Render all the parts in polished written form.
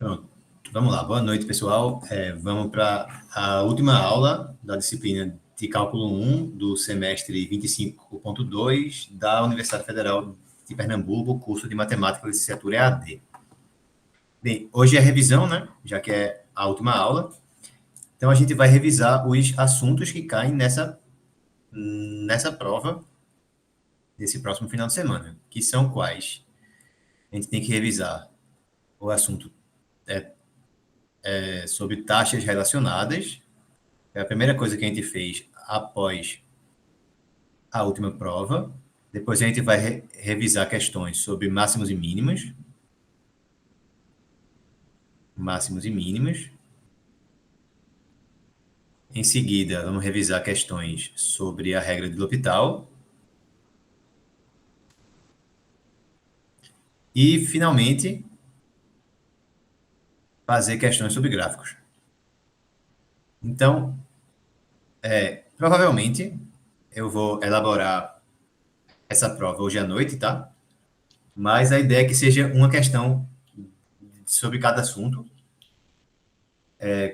Pronto, vamos lá. Boa noite, pessoal. Vamos para a última aula da disciplina de Cálculo 1 do semestre 25.2 da Universidade Federal de Pernambuco, curso de Matemática, licenciatura EAD. Bem, hoje é revisão, né? Já que é a última aula. Então, a gente vai revisar os assuntos que caem nessa prova desse próximo final de semana, que são quais? A gente tem que revisar o assunto sobre taxas relacionadas. É a primeira coisa que a gente fez após a última prova. Depois a gente vai revisar questões sobre máximos e mínimas. Máximos e mínimas. Em seguida, vamos revisar questões sobre a regra de L'Hopital. E, finalmente, fazer questões sobre gráficos. Então, provavelmente, eu vou elaborar essa prova hoje à noite, tá? Mas a ideia é que seja uma questão sobre cada assunto,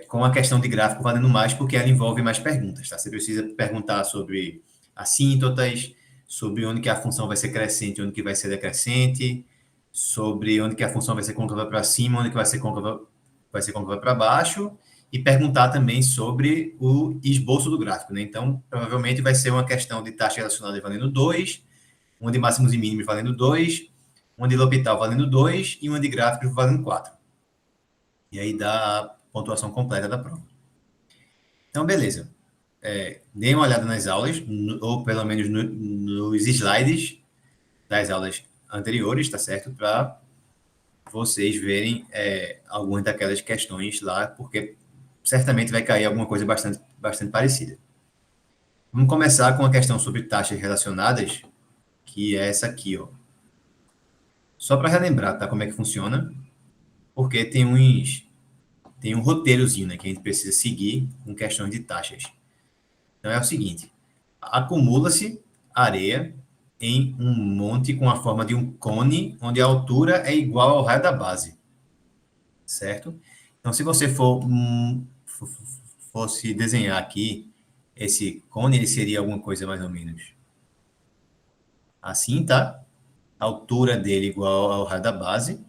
com a questão de gráfico valendo mais, porque ela envolve mais perguntas, tá? Você precisa perguntar sobre assíntotas, sobre onde que a função vai ser crescente, onde que vai ser decrescente, sobre onde que a função vai ser côncava para cima, onde que vai ser côncava para baixo, e perguntar também sobre o esboço do gráfico, né? Então, provavelmente vai ser uma questão de taxa relacionada valendo 2, uma de máximos e mínimos valendo 2, uma de L'Hopital valendo 2 e uma de gráficos valendo 4. E aí dá a pontuação completa da prova. Então, beleza. Dê uma olhada nas aulas, ou pelo menos nos slides das aulas anteriores, tá certo? Para vocês verem algumas daquelas questões lá, porque certamente vai cair alguma coisa bastante parecida. Vamos começar com a questão sobre taxas relacionadas, que é essa aqui, ó. Só para relembrar, tá? Como é que funciona, porque tem um roteirozinho, né, que a gente precisa seguir com questões de taxas. Então é o seguinte: acumula-se areia em um monte com a forma de um cone, onde a altura é igual ao raio da base, certo? Então, se você fosse desenhar aqui esse cone, ele seria alguma coisa mais ou menos assim, tá? A altura dele igual ao raio da base.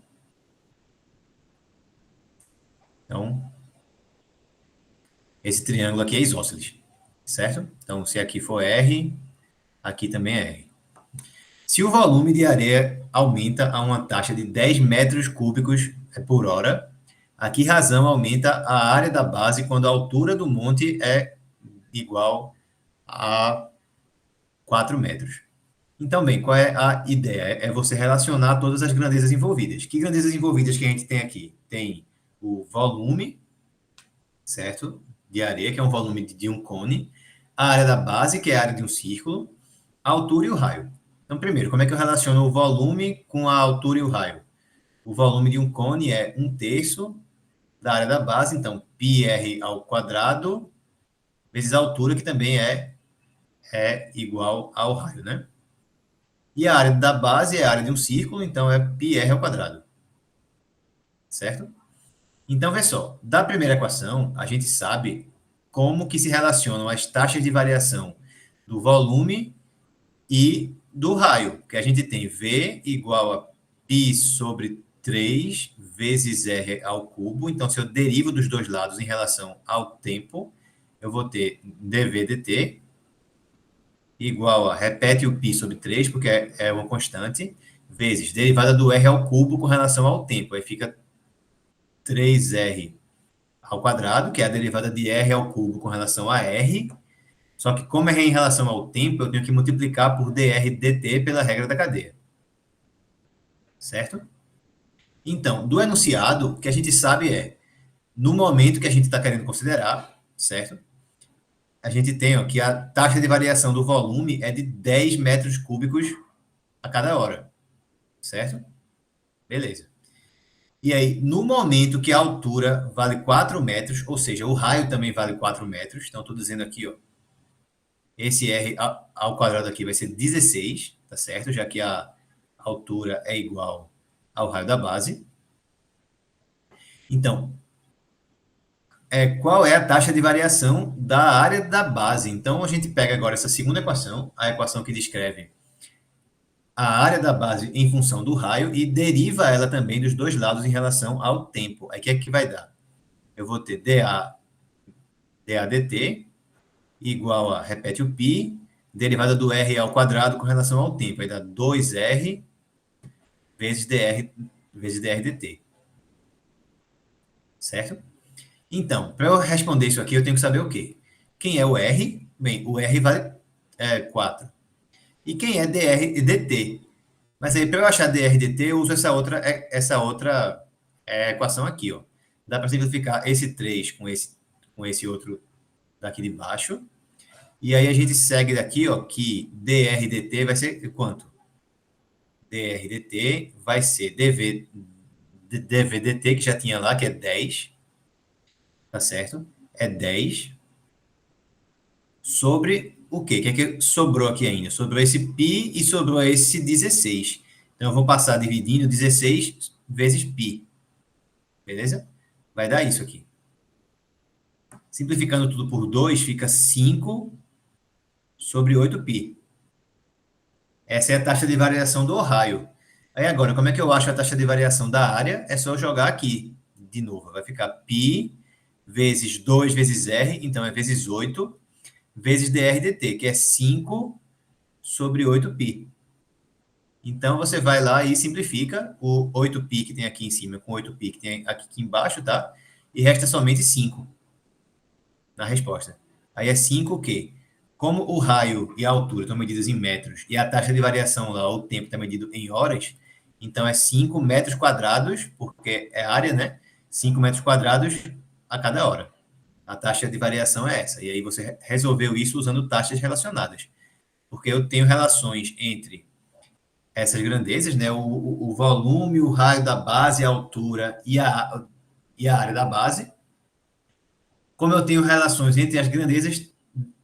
Então, esse triângulo aqui é isósceles, certo? Então, se aqui for R, aqui também é R. Se o volume de areia aumenta a uma taxa de 10 metros cúbicos por hora, a que razão aumenta a área da base quando a altura do monte é igual a 4 metros? Então, bem, qual é a ideia? É você relacionar todas as grandezas envolvidas. Que grandezas envolvidas que a gente tem aqui? Tem o volume, certo? De areia, que é um volume de um cone, a área da base, que é a área de um círculo, a altura e o raio. Então, primeiro, como é que eu relaciono o volume com a altura e o raio? O volume de um cone é 1/3 da área da base, então πr ao quadrado, vezes a altura, que também é igual ao raio, né? E a área da base é a área de um círculo, então é πr ao quadrado. Certo? Então, vê só, da primeira equação, a gente sabe como que se relacionam as taxas de variação do volume e do raio, que a gente tem V igual a π sobre 3 vezes R ao cubo. Então, se eu derivo dos dois lados em relação ao tempo, eu vou ter dV dt igual a, repete o π sobre 3, porque é uma constante, vezes derivada do R ao cubo com relação ao tempo. Aí fica 3R ao quadrado, que é a derivada de R ao cubo com relação a R. Só que, como é em relação ao tempo, eu tenho que multiplicar por dr dt pela regra da cadeia. Certo? Então, do enunciado, o que a gente sabe é, no momento que a gente está querendo considerar, certo? A gente tem ó, que a taxa de variação do volume é de 10 metros cúbicos a cada hora. Certo? Beleza. E aí, no momento que a altura vale 4 metros, ou seja, o raio também vale 4 metros, então estou dizendo aqui, ó, esse R ao quadrado aqui vai ser 16, tá certo? Já que a altura é igual ao raio da base. Então, qual é a taxa de variação da área da base? Então, a gente pega agora essa segunda equação, a equação que descreve a área da base em função do raio e deriva ela também dos dois lados em relação ao tempo. Aí, o que é que vai dar? Eu vou ter dA dt igual a, repete o π, derivada do r ao quadrado com relação ao tempo. Aí dá 2r vezes dr dt. Certo? Então, para eu responder isso aqui, eu tenho que saber o quê? Quem é o R? Bem, o R vale 4. E quem é dr dt? Mas aí, para eu achar dr dt, eu uso essa outra equação aqui. Ó. Dá para simplificar esse 3 com esse outro daqui de baixo. E aí a gente segue daqui, ó, que dr dt vai ser quanto? Dr dt vai ser dv dt, que já tinha lá, que é 10. Tá certo? É 10 sobre o quê? O que é que sobrou aqui ainda? Sobrou esse π e sobrou esse 16. Então, eu vou passar dividindo 16 vezes π. Beleza? Vai dar isso aqui. Simplificando tudo por 2, fica 5 sobre 8π. Essa é a taxa de variação do raio. Aí agora, como é que eu acho a taxa de variação da área? É só jogar aqui de novo. Vai ficar π vezes 2 vezes r, então é vezes 8, vezes dr dt, que é 5 sobre 8π. Então, você vai lá e simplifica o 8π que tem aqui em cima com 8π que tem aqui embaixo, tá? E resta somente 5 na resposta. Aí é 5 o quê? Como o raio e a altura estão medidos em metros e a taxa de variação lá, o tempo está medido em horas, então é 5 metros quadrados, porque é área, né? 5 metros quadrados a cada hora. A taxa de variação é essa. E aí você resolveu isso usando taxas relacionadas. Porque eu tenho relações entre essas grandezas, né? O volume, o raio da base, a altura e a área da base. Como eu tenho relações entre as grandezas,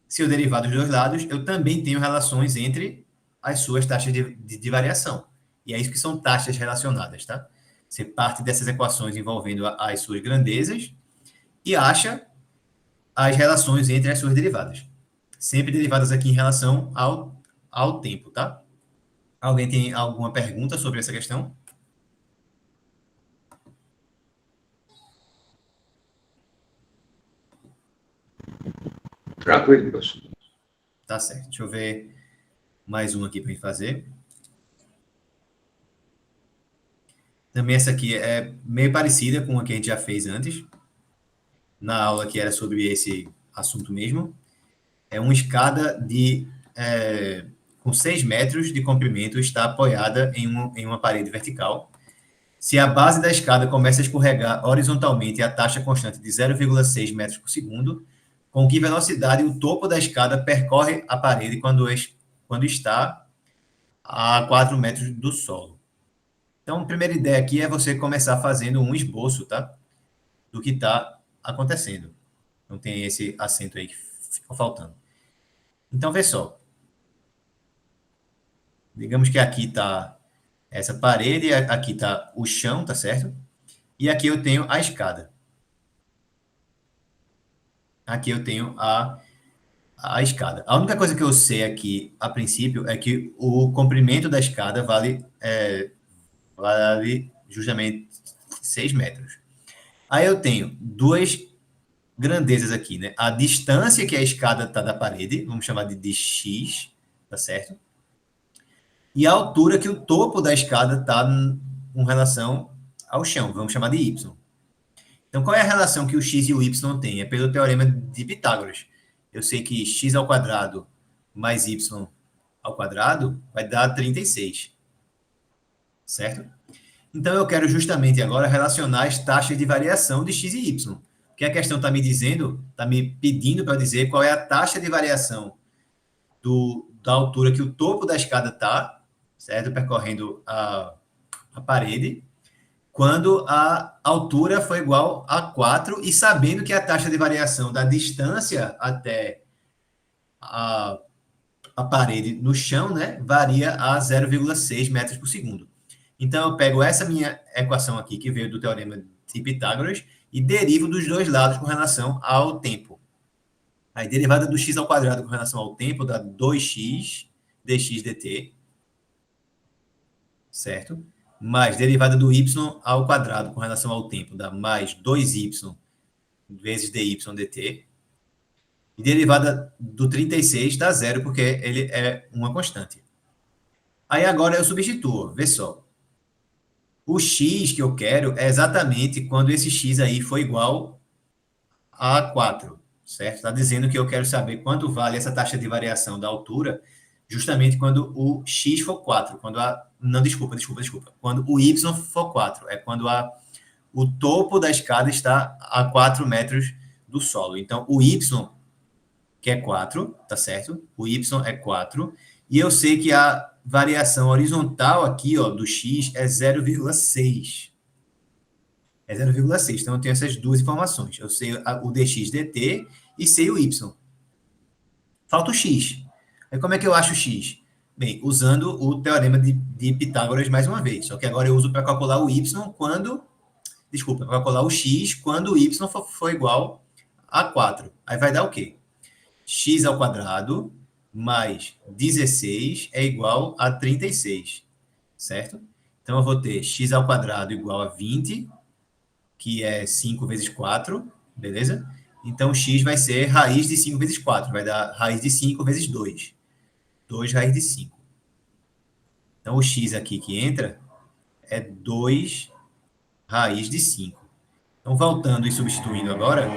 se eu derivar dos dois lados, eu também tenho relações entre as suas taxas de variação. E é isso que são taxas relacionadas, tá? Você parte dessas equações envolvendo as suas grandezas e acha as relações entre as suas derivadas. Sempre derivadas aqui em relação ao tempo, tá? Alguém tem alguma pergunta sobre essa questão? Tranquilo, professor. Tá certo. Deixa eu ver mais uma aqui para gente fazer. Também essa aqui é meio parecida com a que a gente já fez antes, na aula que era sobre esse assunto mesmo. É uma escada com 6 metros de comprimento, está apoiada em uma parede vertical. Se a base da escada começa a escorregar horizontalmente a taxa constante de 0,6 metros por segundo, com que velocidade o topo da escada percorre a parede quando está a 4 metros do solo. Então, a primeira ideia aqui é você começar fazendo um esboço, tá? Do que está acontecendo. Não tem esse acento aí que ficou faltando. Então, vê só. Digamos que aqui está essa parede, aqui está o chão, tá certo? E aqui eu tenho a escada. Aqui eu tenho a escada. A única coisa que eu sei aqui, a princípio, é que o comprimento da escada vale justamente 6 metros. Aí eu tenho duas grandezas aqui, né? A distância que a escada está da parede, vamos chamar de x, tá certo? E a altura que o topo da escada está com relação ao chão, vamos chamar de y. Então, qual é a relação que o x e o y têm? É pelo teorema de Pitágoras. Eu sei que x ao quadrado mais y ao quadrado vai dar 36. Certo? Então, eu quero justamente agora relacionar as taxas de variação de x e y. Porque a questão está me dizendo, está me pedindo para dizer qual é a taxa de variação da altura que o topo da escada está, certo? Percorrendo a parede, quando a altura foi igual a 4 e sabendo que a taxa de variação da distância até a parede no chão, né, varia a 0,6 metros por segundo. Então, eu pego essa minha equação aqui, que veio do teorema de Pitágoras e derivo dos dois lados com relação ao tempo. A derivada do x ao quadrado com relação ao tempo dá 2x dx dt, certo? Mais derivada do y ao quadrado com relação ao tempo dá mais 2y vezes dy dt. E derivada do 36 dá zero, porque ele é uma constante. Aí agora eu substituo, vê só. O x que eu quero é exatamente quando esse x aí for igual a 4, certo? Está dizendo que eu quero saber quanto vale essa taxa de variação da altura, justamente quando o x for 4. Quando a... Não, desculpa. Quando o y for 4. É quando o topo da escada está a 4 metros do solo. Então, o y, que é 4, tá certo? O y é 4. E eu sei que a variação horizontal aqui, ó, do x é 0,6. É 0,6. Então, eu tenho essas duas informações. Eu sei o dx dt e sei o y. Falta o x. Aí, como é que eu acho o x? Bem, usando o teorema de Pitágoras mais uma vez. Só que agora eu uso para calcular o y quando... Desculpa, para calcular o x quando o y for igual a 4. Aí vai dar o quê? X ao quadrado mais 16 é igual a 36, certo? Então, eu vou ter x ao quadrado igual a 20, que é 5 vezes 4, beleza? Então, x vai ser raiz de 5 vezes 4, vai dar raiz de 5 vezes 2. 2 raiz de 5. Então, o x aqui que entra é 2 raiz de 5. Então, voltando e substituindo agora,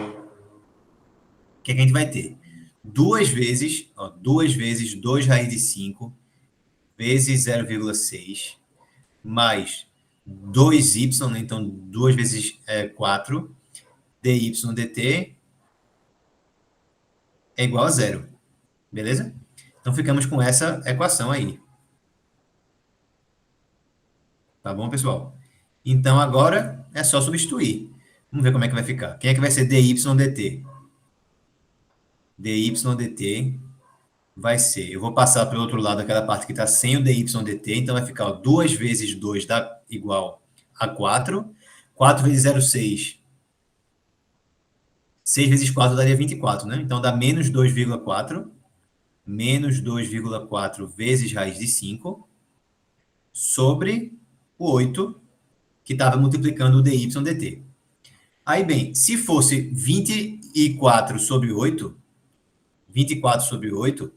o que a gente vai ter? 2 vezes 2 raiz de 5 vezes 0,6 mais 2y, né? Então 2 vezes 4, dy dt é igual a zero, beleza? Então ficamos com essa equação aí. Tá bom, pessoal? Então agora é só substituir. Vamos ver como é que vai ficar. Quem é que vai ser dy dt? Dy dt vai ser, eu vou passar para o outro lado aquela parte que está sem o dy dt, então vai ficar 2 vezes 2 dá igual a 4. 4 vezes 0,6. 6 vezes 4 daria 24, né? Então dá menos 2,4. Menos 2,4 vezes raiz de 5 sobre o 8, que estava multiplicando o dy dt. Aí, bem, se fosse 24 sobre 8, 24 sobre 8,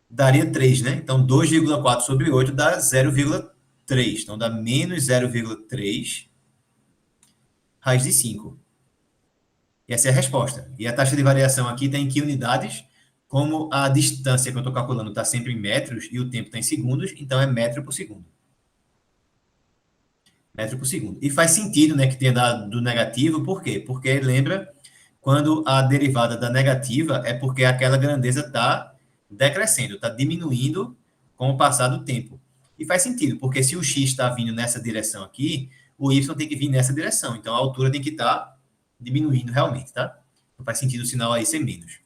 daria 3, né? Então, 2,4 sobre 8 dá 0,3. Então, dá menos 0,3 raiz de 5. E essa é a resposta. E a taxa de variação aqui está em que unidades? Como a distância que eu estou calculando está sempre em metros e o tempo está em segundos, então é metro por segundo. Metro por segundo. E faz sentido, né, que tenha dado negativo, por quê? Porque lembra, quando a derivada da negativa é porque aquela grandeza está decrescendo, está diminuindo com o passar do tempo. E faz sentido, porque se o x está vindo nessa direção aqui, o y tem que vir nessa direção. Então a altura tem que estar diminuindo realmente, tá? Então faz sentido o sinal aí ser menos.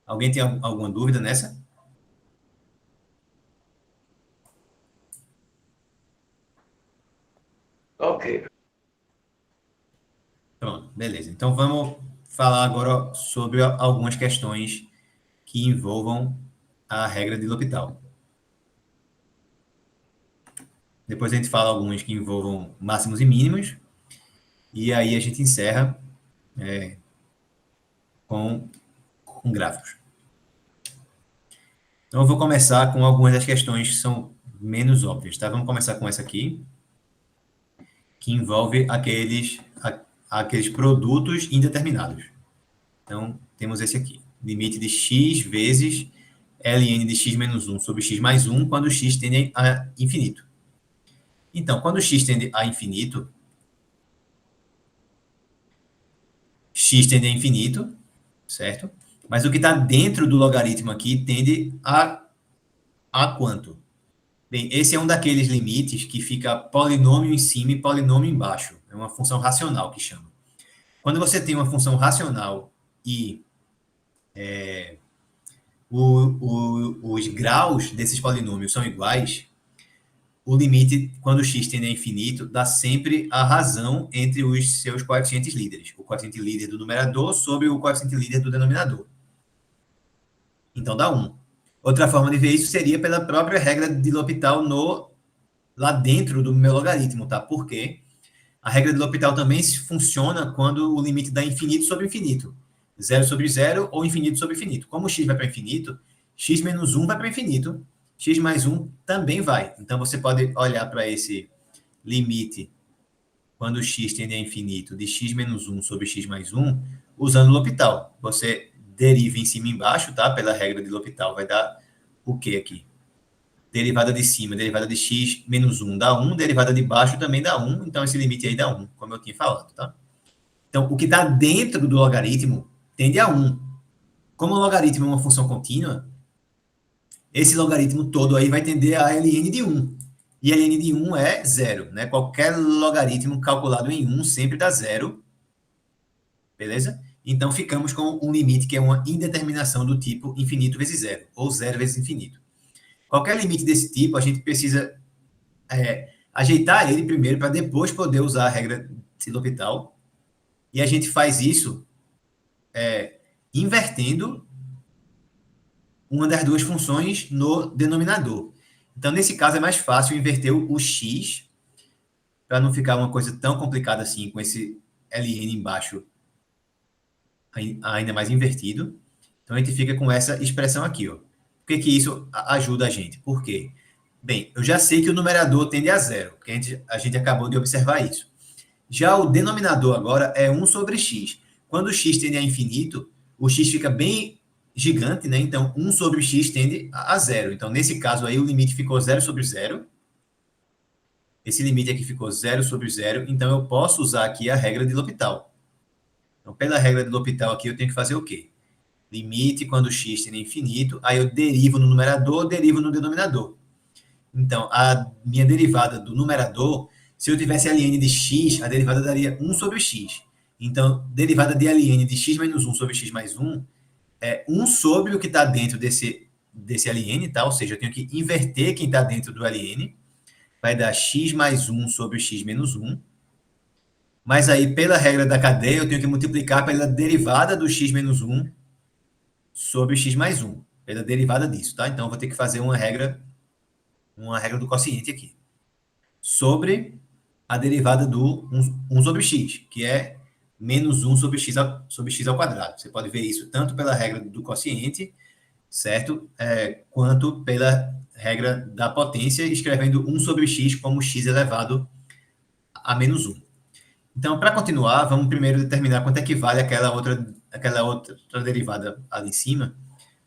Alguém tem alguma dúvida nessa? Ok. Pronto, beleza. Então vamos falar agora sobre algumas questões que envolvam a regra de L'Hopital. Depois a gente fala algumas que envolvam máximos e mínimos. E aí a gente encerra com gráficos. Então eu vou começar com algumas das questões que são menos óbvias, tá? Vamos começar com essa aqui, que envolve aqueles produtos indeterminados. Então, temos esse aqui. Limite de x vezes ln de x menos 1 sobre x mais 1, quando x tende a infinito. Então, quando x tende a infinito, x tende a infinito, certo? Mas o que está dentro do logaritmo aqui tende a quanto? Bem, esse é um daqueles limites que fica polinômio em cima e polinômio embaixo. É uma função racional que chama. Quando você tem uma função racional e os graus desses polinômios são iguais, o limite, quando x tende a infinito, dá sempre a razão entre os seus coeficientes líderes. O coeficiente líder do numerador sobre o coeficiente líder do denominador. Então dá 1. Outra forma de ver isso seria pela própria regra de L'Hopital lá dentro do meu logaritmo, tá? Por quê? A regra de L'Hopital também funciona quando o limite dá infinito sobre infinito. 0 sobre 0 ou infinito sobre infinito. Como o x vai para infinito, x menos 1 vai para infinito, x mais 1 também vai. Então, você pode olhar para esse limite, quando x tende a infinito, de x menos 1 sobre x mais 1, usando o L'Hopital. Você deriva em cima e embaixo, tá? Pela regra de L'Hopital, vai dar o quê aqui? Derivada de cima, derivada de x menos 1 dá 1, derivada de baixo também dá 1, então esse limite aí dá 1, como eu tinha falado, tá? Então, o que está dentro do logaritmo tende a 1. Como o logaritmo é uma função contínua, esse logaritmo todo aí vai tender a ln de 1. E ln de 1 é 0, né? Qualquer logaritmo calculado em 1 sempre dá 0, beleza? Então, ficamos com um limite que é uma indeterminação do tipo infinito vezes 0, ou 0 vezes infinito. Qualquer limite desse tipo, a gente precisa ajeitar ele primeiro para depois poder usar a regra de L'Hopital. E a gente faz isso invertendo uma das duas funções no denominador. Então, nesse caso, é mais fácil inverter o x para não ficar uma coisa tão complicada assim, com esse ln embaixo ainda mais invertido. Então, a gente fica com essa expressão aqui. Ó. Por que isso ajuda a gente? Por quê? Bem, eu já sei que o numerador tende a 0, porque a gente acabou de observar isso. Já o denominador agora é 1 sobre x. Quando o x tende a infinito, o x fica bem gigante, né? Então, 1 sobre x tende a 0. Então, nesse caso aí, o limite ficou 0 sobre 0. Esse limite aqui ficou 0 sobre 0. Então, eu posso usar aqui a regra de L'Hopital. Então, pela regra de L'Hopital aqui, eu tenho que fazer o quê? Limite quando x tende a infinito. Aí eu derivo no numerador, derivo no denominador. Então, a minha derivada do numerador, se eu tivesse ln de x, a derivada daria 1 sobre x. Então, derivada de ln de x menos 1 sobre x mais 1 é 1 sobre o que está dentro desse ln, tá? Ou seja, eu tenho que inverter quem está dentro do ln. Vai dar x mais 1 sobre x menos 1. Mas aí, pela regra da cadeia, eu tenho que multiplicar pela derivada do x menos 1 sobre x mais 1. Pela derivada disso, tá? Então, eu vou ter que fazer uma regra do quociente aqui. Sobre a derivada do 1 sobre x, que é menos 1 sobre x ao quadrado. Você pode ver isso tanto pela regra do quociente, certo? Quanto pela regra da potência, escrevendo 1 sobre x como x elevado a menos 1. Então, para continuar, vamos primeiro determinar quanto é que vale aquela outra derivada ali em cima,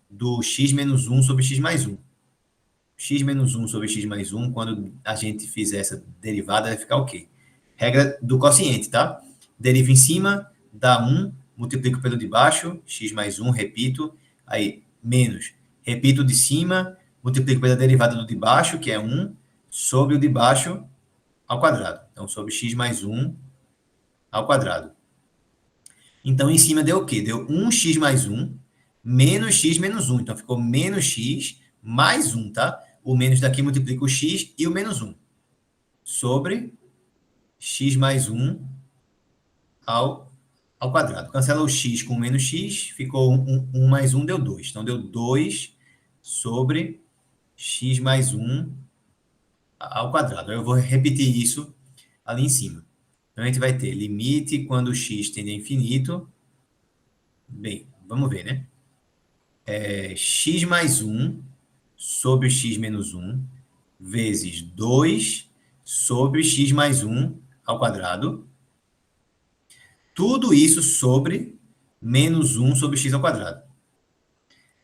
do x menos 1 sobre x mais 1. X menos 1 sobre x mais 1, quando a gente fizer essa derivada, vai ficar o quê? Regra do quociente, tá? Derivo em cima, dá 1, multiplico pelo de baixo, x mais 1, repito, aí menos, repito o de cima, multiplico pela derivada do de baixo, que é 1, sobre o de baixo ao quadrado. Então, sobre x mais 1 ao quadrado. Então, em cima deu o quê? Deu 1x mais 1, menos x menos 1. Então, ficou menos x mais 1, tá? O menos daqui multiplica o x e o menos 1. Sobre x mais 1 ao quadrado. Cancela o x com o menos x, ficou 1 mais 1 deu 2. Então, deu 2 sobre x mais 1 ao quadrado. Eu vou repetir isso ali em cima. Então, a gente vai ter limite quando x tende a infinito. Bem, vamos ver, né? X mais 1 sobre x menos 1 vezes 2 sobre x mais 1 ao quadrado. Tudo isso sobre menos 1 sobre x ao quadrado.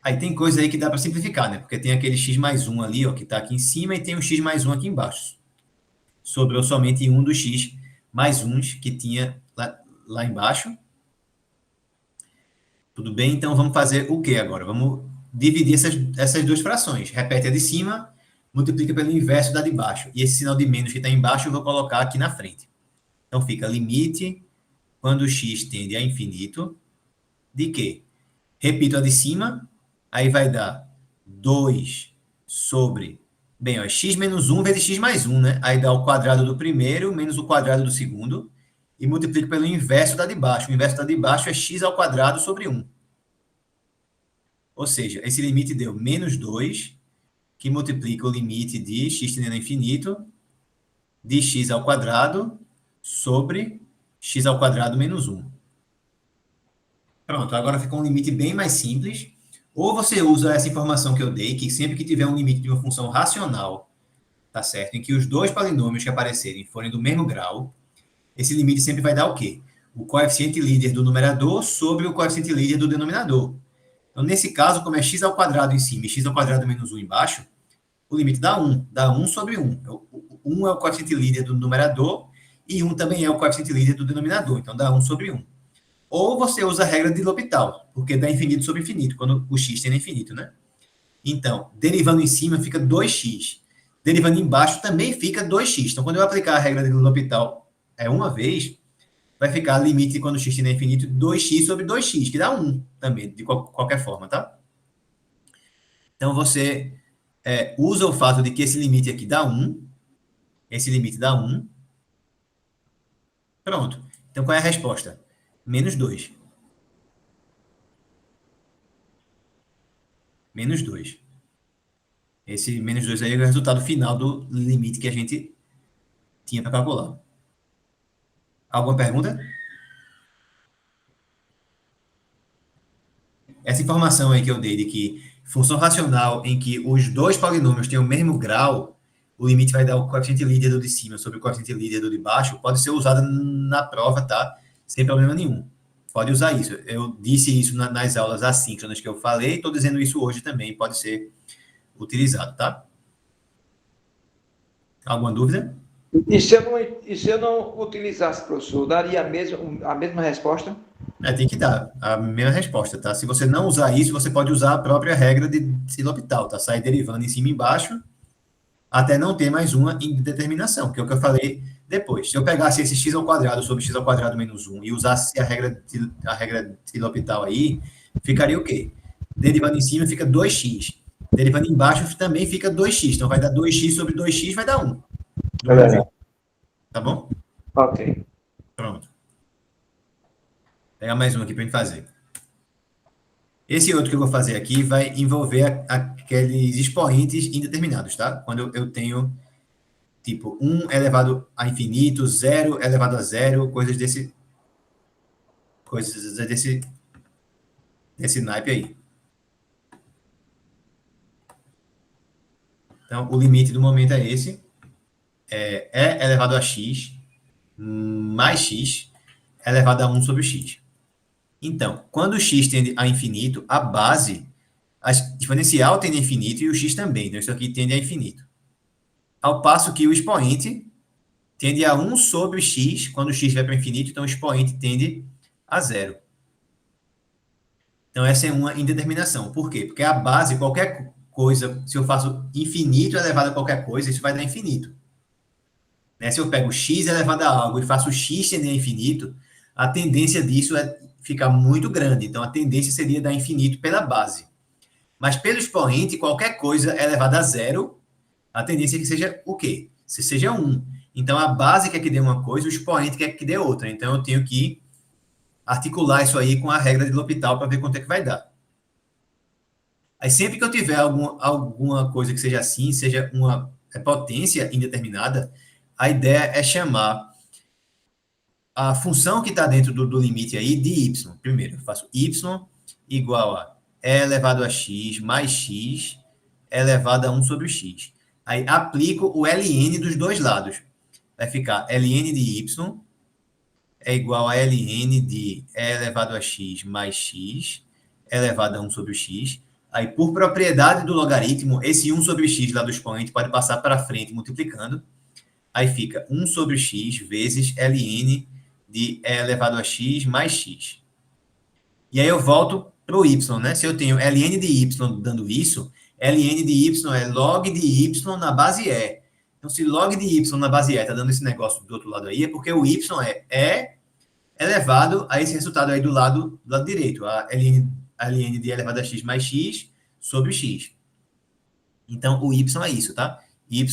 Aí tem coisa aí que dá para simplificar, né? Porque tem aquele x mais 1 ali, ó, que está aqui em cima, e tem o x mais 1 aqui embaixo. Sobrou somente um dos x mais 1 que tinha lá embaixo. Tudo bem? Então, vamos fazer o que agora? Vamos dividir essas duas frações. Repete a de cima, multiplica pelo inverso da de baixo. E esse sinal de menos que está embaixo eu vou colocar aqui na frente. Então, fica limite quando x tende a infinito de quê? Repito a de cima, aí vai dar 2 sobre Bem, ó, x menos 1 vezes x mais 1, né? Aí dá o quadrado do primeiro menos o quadrado do segundo e multiplica pelo inverso da de baixo. O inverso da de baixo é x ao quadrado sobre 1. Ou seja, esse limite deu menos 2, que multiplica o limite de x tendendo a infinito de x ao quadrado sobre x ao quadrado menos 1. Pronto, agora ficou um limite bem mais simples. Ou você usa essa informação que eu dei, que sempre que tiver um limite de uma função racional, tá certo? Em que os dois polinômios que aparecerem forem do mesmo grau, esse limite sempre vai dar o quê? O coeficiente líder do numerador sobre o coeficiente líder do denominador. Então, nesse caso, como é x ao quadrado em cima e x ao quadrado menos 1 embaixo, o limite dá 1 sobre 1. 1 é o coeficiente líder do numerador e 1 também é o coeficiente líder do denominador. Então, dá 1 sobre 1. Ou você usa a regra de L'Hopital, porque dá infinito sobre infinito, quando o x tem infinito, né? Então, derivando em cima fica 2x. Derivando embaixo também fica 2x. Então, quando eu aplicar a regra de L'Hopital uma vez, vai ficar limite quando o x tem infinito 2x sobre 2x, que dá 1 também, de qualquer forma, tá? Então, você usa o fato de que esse limite aqui dá 1, esse limite dá 1. Pronto. Então, qual é a resposta? Menos 2. Menos 2. Esse menos 2 aí é o resultado final do limite que a gente tinha para calcular. Alguma pergunta? Essa informação aí que eu dei de que função racional em que os dois polinômios têm o mesmo grau, o limite vai dar o coeficiente líder do de cima sobre o coeficiente líder do de baixo, pode ser usada na prova, tá? Sem problema nenhum. Pode usar isso. Eu disse isso nas aulas assíncronas que eu falei, estou dizendo isso hoje também, pode ser utilizado, tá? Alguma dúvida? E se eu não utilizasse, professor, daria a mesma resposta? Tem que dar a mesma resposta, tá? Se você não usar isso, você pode usar a própria regra de L'Hopital, tá? Sair derivando em cima e embaixo até não ter mais uma indeterminação, que é o que eu falei depois. Se eu pegasse esse x ao quadrado sobre x ao quadrado menos 1 e usasse a regra de L'Hopital aí, ficaria o quê? Derivando em cima fica 2x. Derivando embaixo também fica 2x. Então vai dar 2x sobre 2x, vai dar 1. Do mesmo jeito. Tá bom? Ok. Pronto. Vou pegar mais um aqui para gente fazer. Esse outro que eu vou fazer aqui vai envolver aqueles expoentes indeterminados, tá? Quando eu tenho, tipo, 1 elevado a infinito, 0 elevado a 0, coisas desse naipe aí. Então, o limite do momento é esse. É elevado a x mais x elevado a 1 sobre x. Então, quando o x tende a infinito, a base, a exponencial tende a infinito e o x também. Então, isso aqui tende a infinito. Ao passo que o expoente tende a 1 sobre x, quando o x vai para o infinito, então o expoente tende a 0. Então, essa é uma indeterminação. Por quê? Porque a base, qualquer coisa, se eu faço infinito elevado a qualquer coisa, isso vai dar infinito. Né? Se eu pego x elevado a algo e faço x tender a infinito, a tendência disso é ficar muito grande. Então, a tendência seria dar infinito pela base. Mas pelo expoente, qualquer coisa elevada a 0, a tendência é que seja o quê? Se seja 1. Então, a base quer que dê uma coisa, o expoente quer que dê outra. Então, eu tenho que articular isso aí com a regra de L'Hopital para ver quanto é que vai dar. Aí, sempre que eu tiver alguma coisa que seja assim, seja uma potência indeterminada, a ideia é chamar a função que está dentro do limite aí de y. Primeiro, eu faço y igual a e elevado a x mais x elevado a 1 sobre x. Aí aplico o ln dos dois lados. Vai ficar ln de y é igual a ln de e elevado a x mais x elevado a 1 sobre x. Aí, por propriedade do logaritmo, esse 1 sobre x lá do expoente pode passar para frente multiplicando. Aí fica 1 sobre x vezes ln de e elevado a x mais x. E aí eu volto para o y, né? Se eu tenho ln de y dando isso, ln de y é log de y na base e. Então, se log de y na base e está dando esse negócio do outro lado aí, é porque o y é elevado a esse resultado aí do lado direito, a ln de e elevado a x mais x sobre x. Então, o y é isso, tá? y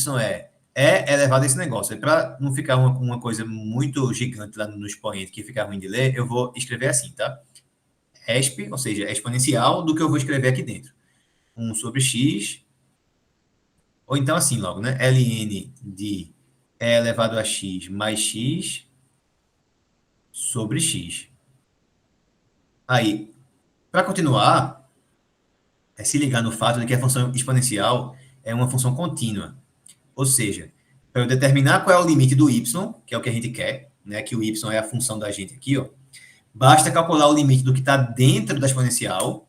é elevado a esse negócio. Para não ficar uma coisa muito gigante lá no expoente que fica ruim de ler, eu vou escrever assim, tá? Exp, ou seja, é exponencial do que eu vou escrever aqui dentro. 1 sobre x, ou então assim logo, né? ln de e elevado a x mais x sobre x. Aí, para continuar, é se ligar no fato de que a função exponencial é uma função contínua. Ou seja, para eu determinar qual é o limite do y, que é o que a gente quer, né? Que o y é a função da gente aqui, ó. Basta calcular o limite do que está dentro da exponencial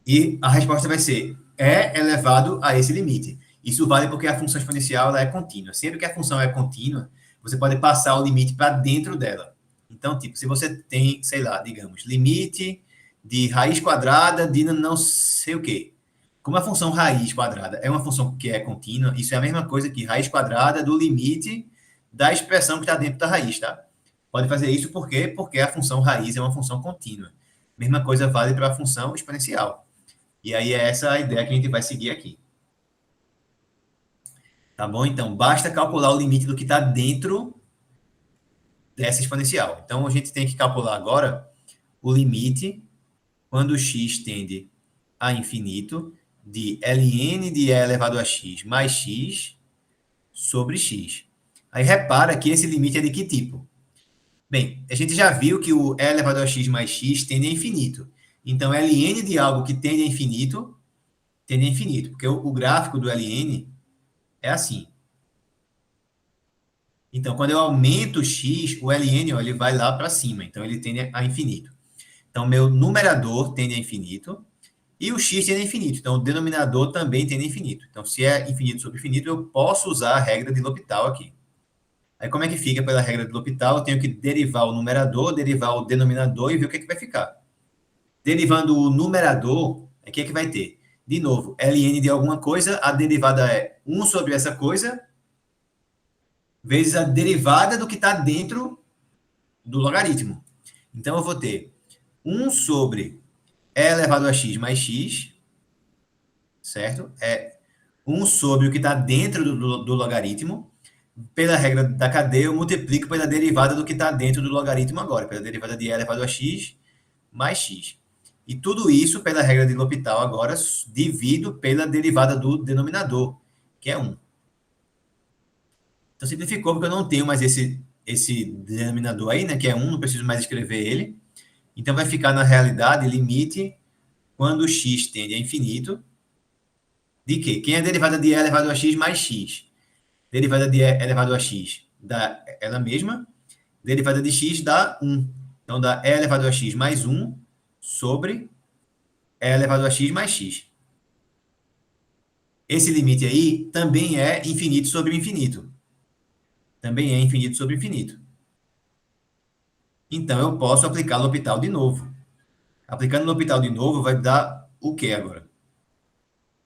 e a resposta vai ser e elevado a esse limite. Isso vale porque a função exponencial ela é contínua. Sempre que a função é contínua, você pode passar o limite para dentro dela. Então, tipo, se você tem, sei lá, digamos, limite de raiz quadrada de não sei o quê. Como a função raiz quadrada é uma função que é contínua, isso é a mesma coisa que raiz quadrada do limite da expressão que está dentro da raiz, tá? Pode fazer isso por quê? Porque a função raiz é uma função contínua. Mesma coisa vale para a função exponencial. E aí é essa a ideia que a gente vai seguir aqui. Tá bom? Então, basta calcular o limite do que está dentro dessa exponencial. Então, a gente tem que calcular agora o limite quando x tende a infinito de ln de e elevado a x mais x sobre x. Aí repara que esse limite é de que tipo? Bem, a gente já viu que o e elevado a x mais x tende a infinito. Então, ln de algo que tende a infinito, porque o gráfico do ln é assim. Então, quando eu aumento o x, o ln ó, ele vai lá para cima. Então, ele tende a infinito. Então, meu numerador tende a infinito e o x tende a infinito. Então, o denominador também tende a infinito. Então, se é infinito sobre infinito, eu posso usar a regra de L'Hopital aqui. Aí, como é que fica pela regra de L'Hopital? Eu tenho que derivar o numerador, derivar o denominador e ver o que vai ficar. Derivando o numerador, o que vai ter? De novo, ln de alguma coisa, a derivada é 1 sobre essa coisa, vezes a derivada do que está dentro do logaritmo. Então, eu vou ter 1 sobre e elevado a x mais x, certo? É 1 sobre o que está dentro do logaritmo. Pela regra da cadeia, eu multiplico pela derivada do que está dentro do logaritmo agora, pela derivada de e elevado a x mais x. E tudo isso, pela regra de L'Hopital agora, divido pela derivada do denominador, que é 1. Então, simplificou, porque eu não tenho mais esse denominador aí, né, que é 1, não preciso mais escrever ele. Então, vai ficar na realidade limite quando x tende a infinito, de quê? Quem é a derivada de e elevado a x mais x? Derivada de e elevado a x dá ela mesma, derivada de x dá 1. Então, dá e elevado a x mais 1 sobre e elevado a x mais x. Esse limite aí também é infinito sobre infinito. Também é infinito sobre infinito. Então, eu posso aplicar L'Hopital de novo. Aplicando L'Hopital de novo, vai dar o que agora?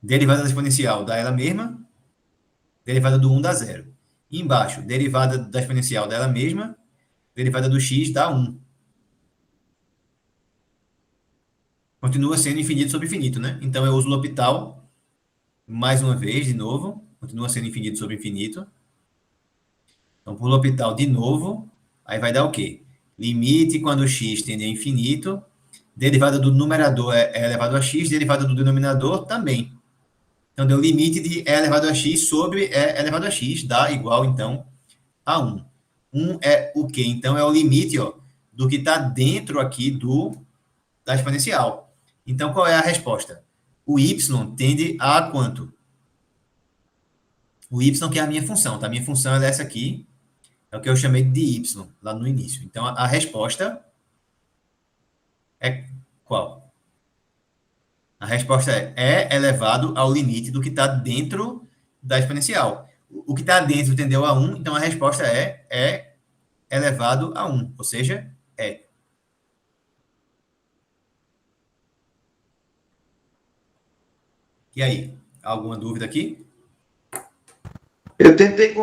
Derivada da exponencial dá ela mesma, derivada do 1 dá 0. E embaixo, derivada da exponencial dela mesma, derivada do x dá 1. Continua sendo infinito sobre infinito, né? Então, eu uso o L'Hopital mais uma vez, de novo. Continua sendo infinito sobre infinito. Então, por L'Hopital de novo, aí vai dar o quê? Limite quando x tende a infinito, derivada do numerador é elevado a x, derivada do denominador também. Então, deu limite de e elevado a x sobre e elevado a x, dá igual, então, a 1. 1 é o quê? Então, é o limite ó, do que está dentro aqui da exponencial. Então, qual é a resposta? O y tende a quanto? O y que é a minha função, tá? A minha função é essa aqui, é o que eu chamei de y, lá no início. Então, a resposta é qual? A resposta é elevado ao limite do que está dentro da exponencial. O que está dentro tendeu a 1, então a resposta é elevado a 1, ou seja, é. E aí, alguma dúvida aqui? Eu tentei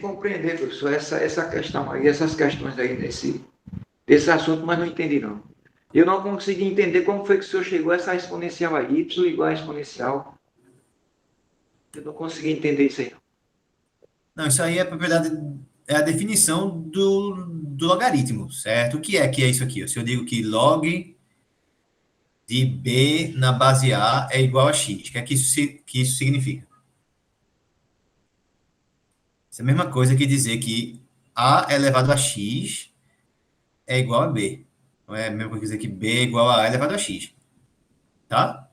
compreender, professor, essa questão aí, essas questões aí desse assunto, mas não entendi não. Eu não consegui entender como foi que o senhor chegou a essa exponencial aí, y igual a exponencial. Eu não consegui entender isso aí, não. Não, isso aí é a propriedade, é a definição do logaritmo, certo? O que é isso aqui? Se eu digo que log de B na base A é igual a X, o que é que isso significa? Isso é a mesma coisa que dizer que A elevado a X é igual a B. Não é a mesma coisa que dizer que B é igual a elevado a X. Tá?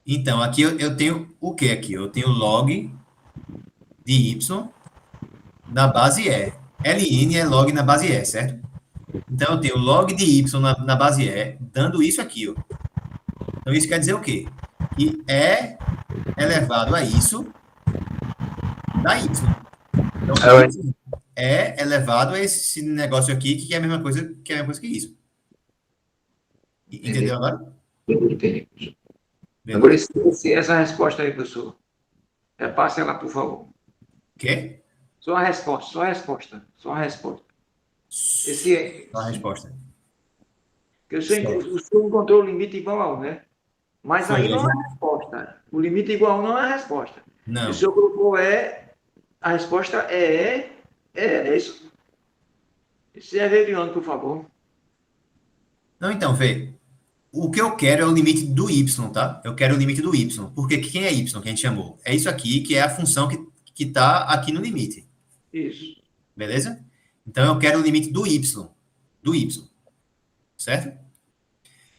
Então, aqui eu tenho o que aqui? Eu tenho log de Y na base E. Ln é log na base E, certo? Então, eu tenho log de Y na base E, dando isso aqui, ó. Então, isso quer dizer o quê? Que E elevado a isso dá Y. Então, E elevado a esse negócio aqui, que é a mesma coisa que isso. Entendeu agora? Entendi. Agora, Beleza. essa resposta aí, professor, passe ela, por favor. Quê? Só a resposta, só a resposta, só a resposta. Esse é. Só a resposta. Que o senhor encontrou o limite igual a 1, né? Mas Foi, aí não é a resposta. O limite igual a 1 não é a resposta. não. O senhor colocou a resposta é isso. Se é verificando, por favor. Não, então, Vê. O que eu quero é o limite do y, tá? Eu quero o limite do y. Porque quem é y que a gente chamou? É isso aqui, que é a função que está aqui no limite. Isso. Beleza? Então, eu quero o limite do y. Do y. Certo?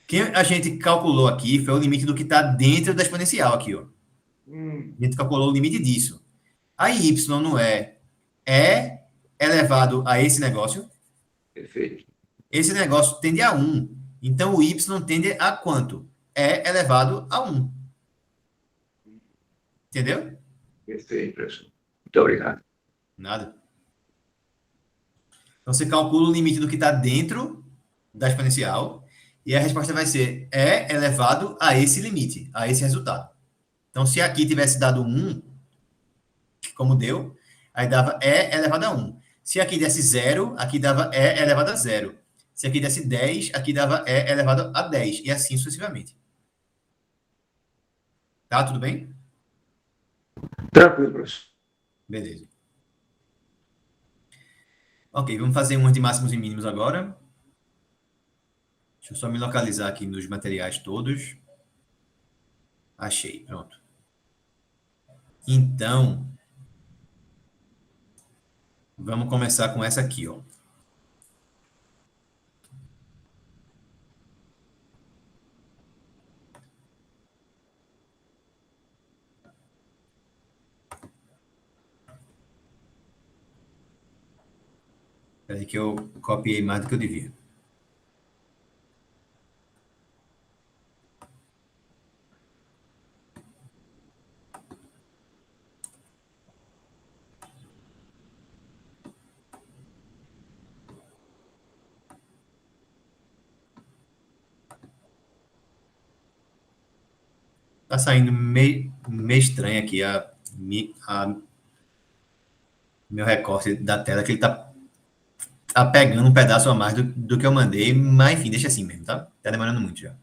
Quem a gente calculou aqui foi o limite do que está dentro da exponencial aqui, ó. A gente calculou o limite disso. Aí y não é elevado a esse negócio. Perfeito. Esse negócio tende a 1. Então, o y tende a quanto? É elevado a 1. Entendeu? Perfeito, professor. Muito obrigado. Nada. Então, você calcula o limite do que está dentro da exponencial e a resposta vai ser é elevado a esse limite, a esse resultado. Então, se aqui tivesse dado 1, como deu, aí dava é elevado a 1. Se aqui desse 0, aqui dava é elevado a 0. Se aqui desse 10, aqui dava é elevado a 10. E assim sucessivamente. Tá? Tudo bem? Tranquilo, professor. Beleza. Ok, vamos fazer umas de máximos e mínimos agora. Deixa eu só me localizar aqui nos materiais todos. Achei, pronto. Então, vamos começar com essa aqui, ó. Peraí que eu copiei mais do que eu devia. Tá saindo meio estranho aqui meu recorte da tela, que ele tá pegando um pedaço a mais do que eu mandei, mas enfim, deixa assim mesmo, tá? Tá demorando muito já.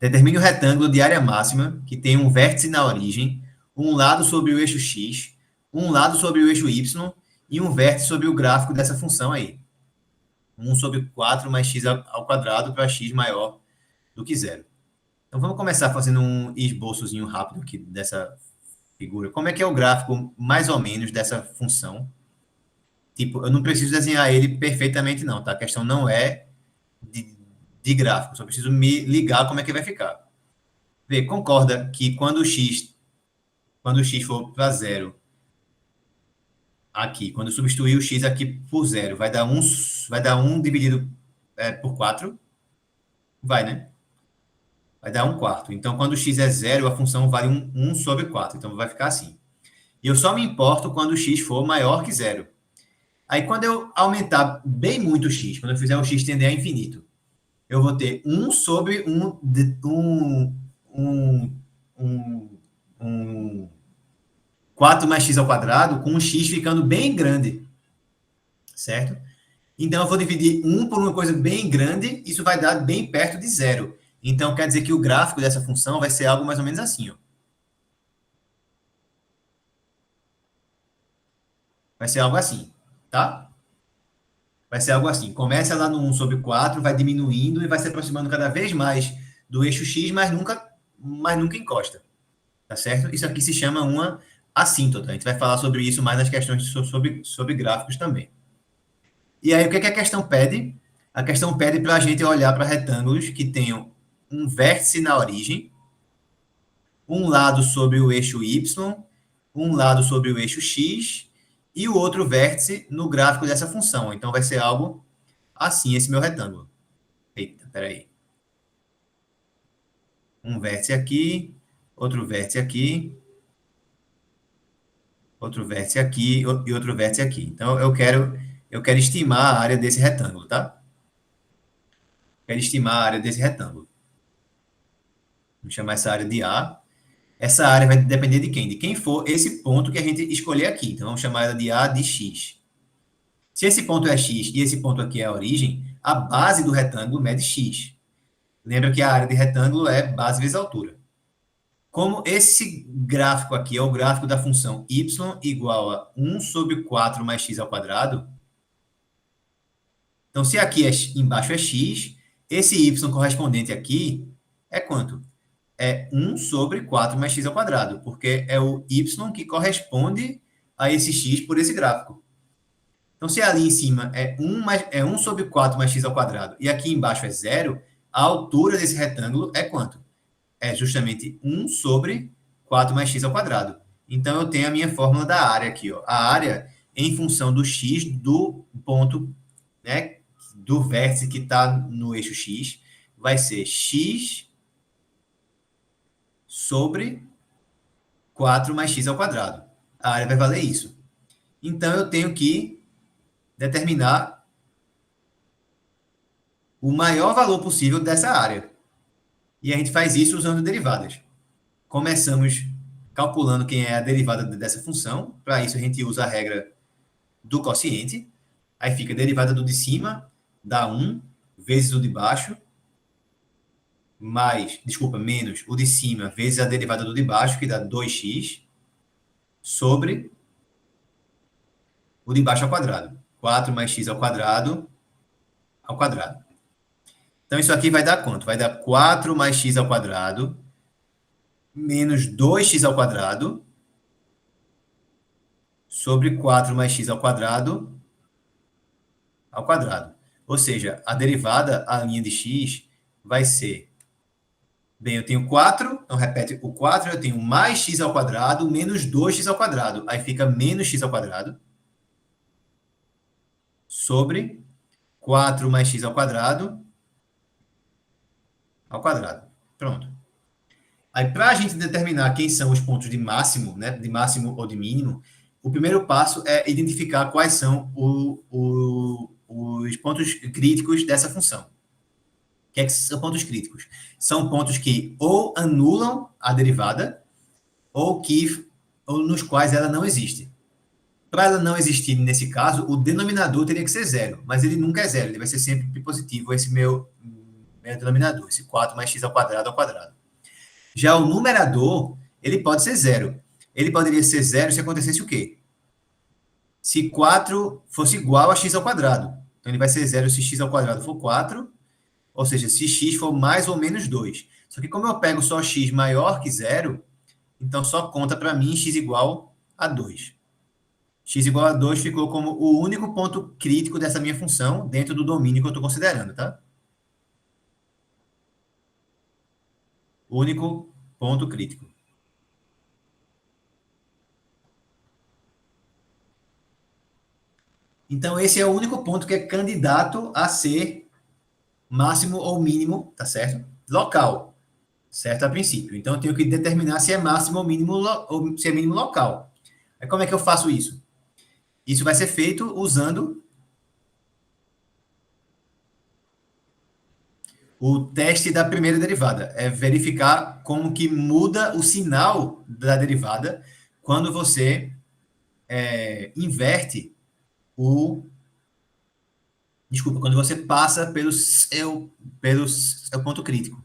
Determine o retângulo de área máxima, que tem um vértice na origem, um lado sobre o eixo x, um lado sobre o eixo y e um vértice sobre o gráfico dessa função aí. 1 sobre 4 mais x ao quadrado para x maior do que zero. Então vamos começar fazendo um esboçozinho rápido aqui dessa figura. Como é que é o gráfico, mais ou menos, dessa função? Tipo, eu não preciso desenhar ele perfeitamente, não, tá? A questão não é de gráfico, só preciso me ligar como é que vai ficar. Vê, concorda que quando o x for para zero, aqui, quando eu substituir o x aqui por zero, vai dar 1 dividido por 4? Vai, né? Vai dar 1 quarto. Então, quando o x é zero, a função vale 1 sobre 4. Então, vai ficar assim. E eu só me importo quando o x for maior que zero. Aí, quando eu aumentar bem muito o x, quando eu fizer o x tender a infinito, eu vou ter 1 sobre 4 mais x ao quadrado, com um x ficando bem grande. Certo? Então, eu vou dividir 1 por uma coisa bem grande, isso vai dar bem perto de zero. Então, quer dizer que o gráfico dessa função vai ser algo mais ou menos assim, ó. Vai ser algo assim, tá? Vai ser algo assim. Começa lá no 1/4, vai diminuindo e vai se aproximando cada vez mais do eixo X, mas nunca encosta. Tá certo? Isso aqui se chama uma assíntota. A gente vai falar sobre isso mais nas questões sobre gráficos também. E aí, o que é que a questão pede? A questão pede para a gente olhar para retângulos que tenham um vértice na origem, um lado sobre o eixo Y, um lado sobre o eixo X e o outro vértice no gráfico dessa função. Então, vai ser algo assim, esse meu retângulo. Eita, peraí. Um vértice aqui, outro vértice aqui, outro vértice aqui e outro vértice aqui. Então, eu quero estimar a área desse retângulo, tá? Quero estimar a área desse retângulo. Vamos chamar essa área de A. Essa área vai depender de quem? De quem for esse ponto que a gente escolher aqui. Então, vamos chamar ela de A de X. Se esse ponto é X e esse ponto aqui é a origem, a base do retângulo mede X. Lembra que a área de retângulo é base vezes altura. Como esse gráfico aqui é o gráfico da função y igual a 1/4 mais x ao quadrado, então se aqui embaixo é x, esse y correspondente aqui é quanto? É 1/4 mais x ao quadrado, porque é o y que corresponde a esse x por esse gráfico. Então, se ali em cima é 1/4 mais x ao quadrado e aqui embaixo é 0, a altura desse retângulo é quanto? É justamente 1/4 mais x ao quadrado. Então, eu tenho a minha fórmula da área aqui. Ó. A área em função do x do ponto, né, do vértice que está no eixo x, vai ser x sobre 4 mais x ao quadrado. A área vai valer isso. Então, eu tenho que determinar o maior valor possível dessa área. E a gente faz isso usando derivadas. Começamos calculando quem é a derivada dessa função. Para isso, a gente usa a regra do quociente. Aí fica a derivada do de cima, dá 1, vezes o de baixo, menos o de cima, vezes a derivada do de baixo, que dá 2x, sobre o de baixo ao quadrado. 4 mais x ao quadrado, Então, isso aqui vai dar quanto? Vai dar 4 mais x ao quadrado, menos 2x ao quadrado, sobre 4 mais x ao quadrado, Ou seja, a derivada, a linha de x, vai ser... Bem, eu tenho 4, então repete o 4, eu tenho mais x ao quadrado, menos 2x ao quadrado. Aí fica menos x ao quadrado, sobre 4 mais x ao quadrado, Pronto. Aí, para a gente determinar quem são os pontos de máximo, né, de máximo ou de mínimo, o primeiro passo é identificar quais são os pontos críticos dessa função. O que são pontos críticos? São pontos que ou anulam a derivada ou nos quais ela não existe. Para ela não existir nesse caso, o denominador teria que ser zero, mas ele nunca é zero, ele vai ser sempre positivo, esse meu denominador, esse 4 mais x ao quadrado. Já o numerador, ele pode ser zero. Ele poderia ser zero se acontecesse o quê? Se 4 fosse igual a x ao quadrado. Então, ele vai ser zero se x ao quadrado for 4, ou seja, se x for mais ou menos 2. Só que como eu pego só x maior que zero, então só conta para mim x igual a 2. X igual a 2 ficou como o único ponto crítico dessa minha função dentro do domínio que eu estou considerando, tá? O único ponto crítico. Então, esse é o único ponto que é candidato a ser máximo ou mínimo, tá certo? Local, certo? A princípio. Então, eu tenho que determinar se é máximo ou mínimo, ou se é mínimo local. Aí, como é que eu faço isso? Isso vai ser feito usando o teste da primeira derivada. É verificar como que muda o sinal da derivada quando você inverte quando você passa pelo seu ponto crítico.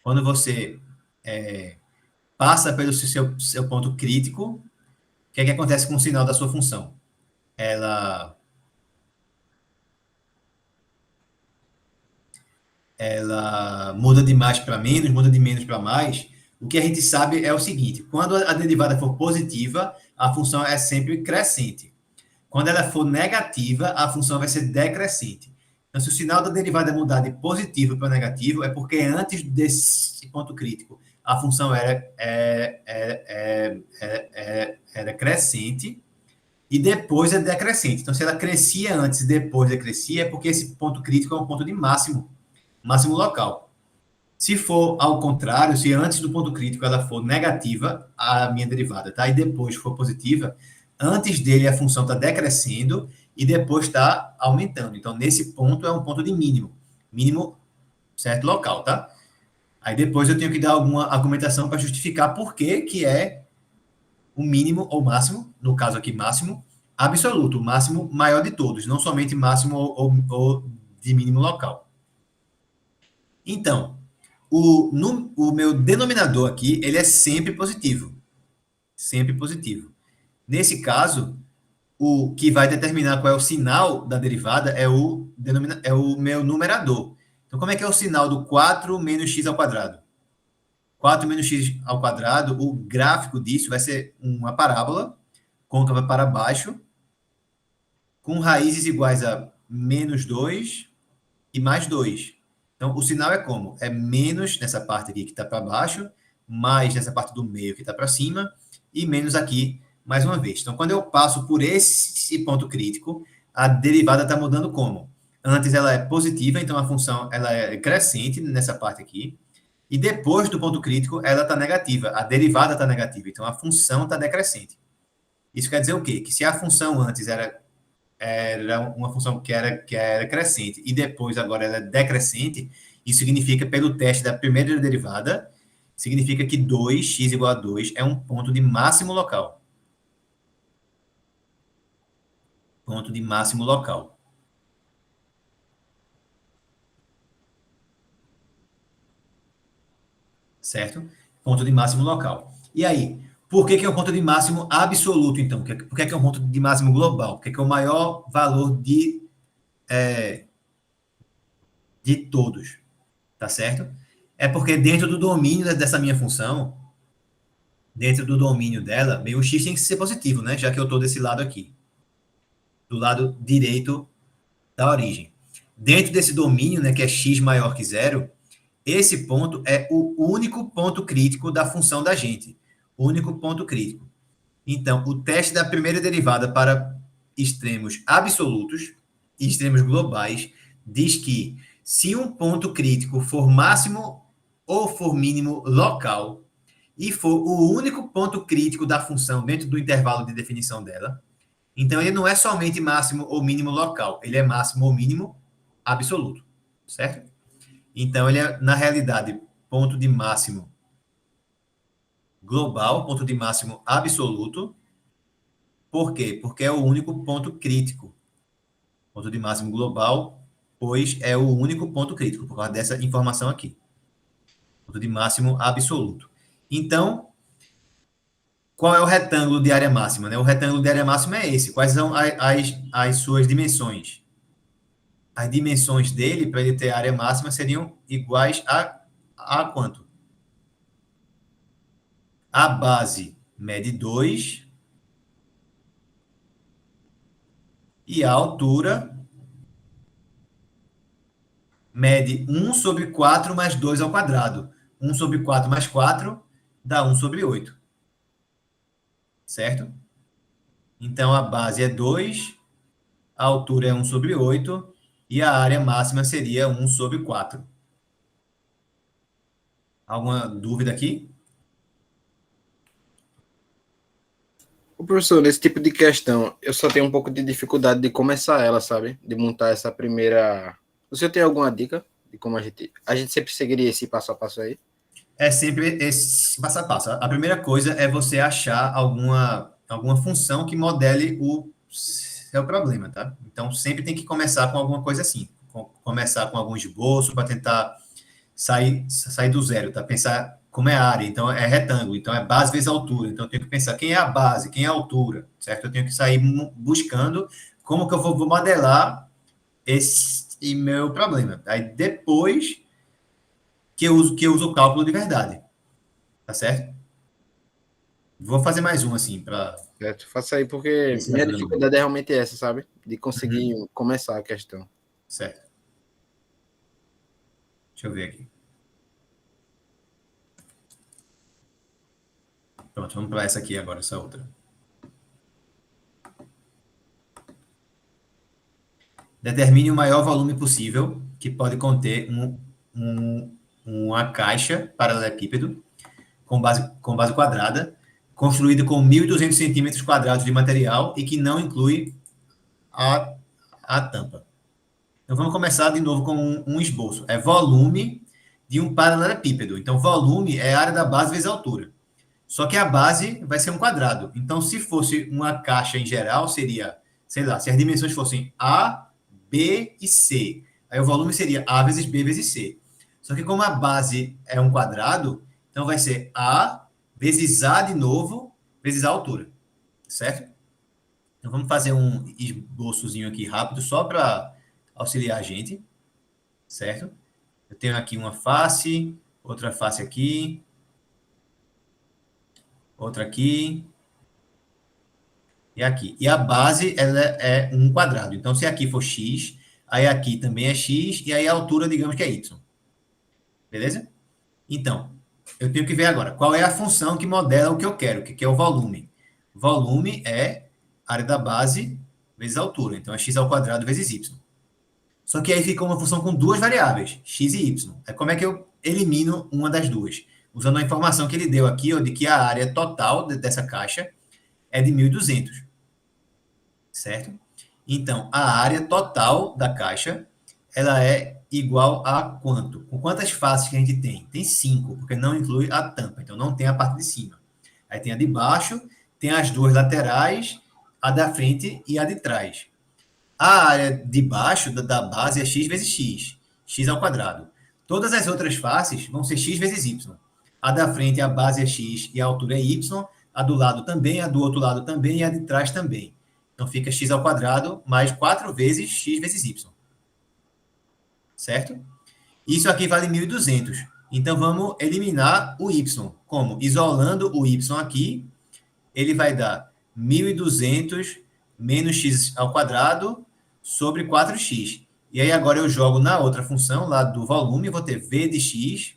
Quando você passa pelo seu ponto crítico, o que é que acontece com o sinal da sua função? ela muda de mais para menos, muda de menos para mais, o que a gente sabe é o seguinte: quando a derivada for positiva, a função é sempre crescente. Quando ela for negativa, a função vai ser decrescente. Então, se o sinal da derivada mudar de positivo para negativo, é porque antes desse ponto crítico, a função era crescente e depois é decrescente. Então, se ela crescia antes e depois decrescia, é porque esse ponto crítico é um ponto de máximo local. Se for ao contrário, se antes do ponto crítico ela for negativa, a minha derivada, tá? E depois for positiva, antes dele a função está decrescendo e depois está aumentando. Então, nesse ponto é um ponto de mínimo certo local, tá? Aí depois eu tenho que dar alguma argumentação para justificar por que é o mínimo ou máximo, no caso aqui máximo, absoluto, o máximo maior de todos, não somente máximo ou de mínimo local. Então, o meu denominador aqui, ele é sempre positivo. Sempre positivo. Nesse caso, o que vai determinar qual é o sinal da derivada é o meu numerador. Então, como é que é o sinal do 4 menos x ao quadrado? 4 menos x ao quadrado, o gráfico disso vai ser uma parábola côncava para baixo, com raízes iguais a menos 2 e mais 2. Então, o sinal é como? É menos nessa parte aqui que está para baixo, mais nessa parte do meio que está para cima, e menos aqui mais uma vez. Então, quando eu passo por esse ponto crítico, a derivada está mudando como? Antes ela é positiva, então a função ela é crescente nessa parte aqui, e depois do ponto crítico ela está negativa, a derivada está negativa, então a função está decrescente. Isso quer dizer o quê? Que se a função antes era uma função que era crescente e depois agora ela é decrescente, isso significa, pelo teste da primeira derivada, significa que 2x igual a 2 é um ponto de máximo local. Ponto de máximo local. Certo? Ponto de máximo local. E aí, por que é um ponto de máximo absoluto, então? Por que é um ponto de máximo global? Por que é o maior valor de todos? Tá certo? É porque dentro do domínio dessa minha função, dentro do domínio dela, bem, o x tem que ser positivo, né? Já que eu estou desse lado aqui, do lado direito da origem. Dentro desse domínio, né, que é x maior que zero, esse ponto é o único ponto crítico da função da gente. Único ponto crítico. Então, o teste da primeira derivada para extremos absolutos e extremos globais diz que se um ponto crítico for máximo ou for mínimo local e for o único ponto crítico da função dentro do intervalo de definição dela, então ele não é somente máximo ou mínimo local, ele é máximo ou mínimo absoluto, certo? Então ele é, na realidade, ponto de máximo global, ponto de máximo absoluto. Por quê? Porque é o único ponto crítico. Ponto de máximo global, pois é o único ponto crítico, por causa dessa informação aqui. Ponto de máximo absoluto. Então, qual é o retângulo de área máxima? Né? O retângulo de área máxima é esse. Quais são as suas dimensões? As dimensões dele, para ele ter área máxima, seriam iguais a quanto? A base mede 2 e a altura mede 1 sobre 4 mais 2 ao quadrado. 1 sobre 4 mais 4 dá 1 sobre 8. Certo? Então, a base é 2, a altura é 1 sobre 8 e a área máxima seria 1 sobre 4. Alguma dúvida aqui? O professor, nesse tipo de questão, eu só tenho um pouco de dificuldade de começar ela, sabe? De montar essa primeira... Você tem alguma dica de como a gente sempre seguiria esse passo a passo aí? É sempre esse passo a passo. A primeira coisa é você achar alguma função que modele o seu problema, tá? Então, sempre tem que começar com alguma coisa assim. Começar com algum esboço para tentar sair do zero, tá? Pensar como é área, então é retângulo, então é base vezes altura. Então eu tenho que pensar quem é a base, quem é a altura, certo? Eu tenho que sair buscando como que eu vou modelar esse meu problema. Aí depois que eu uso o cálculo de verdade, tá certo? Vou fazer mais um assim para Certo? Faça aí, porque ver se minha ajuda mais. dificuldade é realmente essa, sabe? De conseguir Uhum, começar a questão. certo. Deixa eu ver aqui. Pronto, vamos para essa aqui agora, essa outra. Determine o maior volume possível que pode conter uma caixa paralelepípedo com base quadrada, construída com 1.200 centímetros quadrados de material e que não inclui a, a tampa. Então, vamos começar de novo com um esboço. É volume de um paralelepípedo. Então, volume é a área da base vezes a altura. Só que a base vai ser um quadrado. Então, se fosse uma caixa em geral, seria, sei lá, se as dimensões fossem A, B e C. Aí o volume seria A vezes B vezes C. Só que como a base é um quadrado, então vai ser A vezes A de novo, vezes a altura. Certo? Então vamos fazer um esboçozinho aqui rápido, só para auxiliar a gente. Certo? Eu tenho aqui uma face, outra face aqui, outra aqui, e aqui. E a base ela é um quadrado. Então, se aqui for x, aí aqui também é x, e aí a altura, digamos que é y. Beleza? Então, eu tenho que ver agora qual é a função que modela o que eu quero, que é o volume. Volume é área da base vezes a altura. Então, é x ao quadrado vezes y. Só que aí fica uma função com duas variáveis, x e y. É como é que eu elimino uma das duas? Usando a informação que ele deu aqui, ó, de que a área total dessa caixa é de 1.200. Certo? Então, a área total da caixa, ela é igual a quanto? Com quantas faces que a gente tem? Tem 5, porque não inclui a tampa, então não tem a parte de cima. Aí tem a de baixo, tem as duas laterais, a da frente e a de trás. A área de baixo da base é x vezes x, x ao quadrado. Todas as outras faces vão ser x vezes y. A da frente, a base é x e a altura é y, a do lado também, a do outro lado também e a de trás também. Então fica x ao quadrado mais 4 vezes x vezes y. Certo? Isso aqui vale 1.200. Então vamos eliminar o y. Como? Isolando o y aqui, ele vai dar 1.200 menos x ao quadrado sobre 4x. E aí agora eu jogo na outra função, lá do volume, vou ter v de x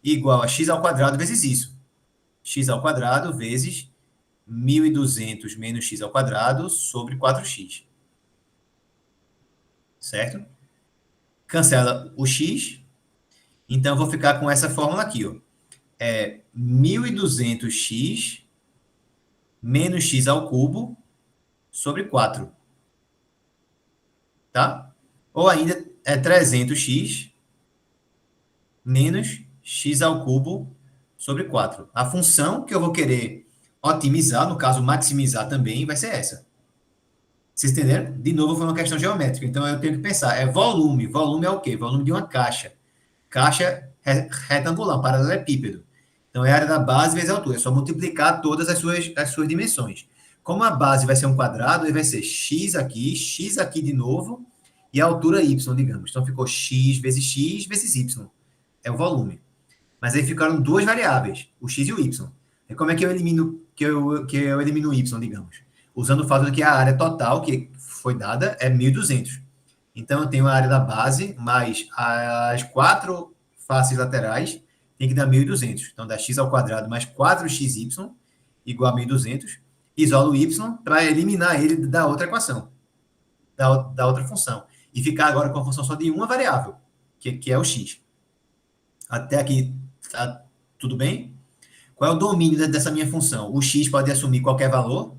igual a x ao quadrado vezes isso. X ao quadrado vezes 1.200 menos x ao quadrado sobre 4x. Certo? Cancela o x. Então, eu vou ficar com essa fórmula aqui. Ó. É 1.200x menos x ao cubo sobre 4. Tá? Ou ainda é 300x menos x ao cubo sobre 4. A função que eu vou querer otimizar, no caso maximizar também, vai ser essa. Vocês entenderam? De novo, foi uma questão geométrica. Então, eu tenho que pensar, é volume. Volume é o quê? Volume de uma caixa. Caixa retangular, paralelepípedo. Então, é a área da base vezes a altura. É só multiplicar todas as suas dimensões. Como a base vai ser um quadrado, ele vai ser x aqui de novo, e a altura y, digamos. Então, ficou x vezes y. É o volume. Mas aí ficaram duas variáveis, o x e o y. E como é que eu elimino o y, digamos? Usando o fato de que a área total que foi dada é 1.200. Então, eu tenho a área da base mais as 4 faces laterais, tem que dar 1.200. Então, dá x ao quadrado mais 4xy igual a 1.200. Isolo o y para eliminar ele da outra equação, da outra função. E ficar agora com a função só de uma variável, que é o x. Até aqui, tá tudo bem? Qual é o domínio dessa minha função? O x pode assumir qualquer valor.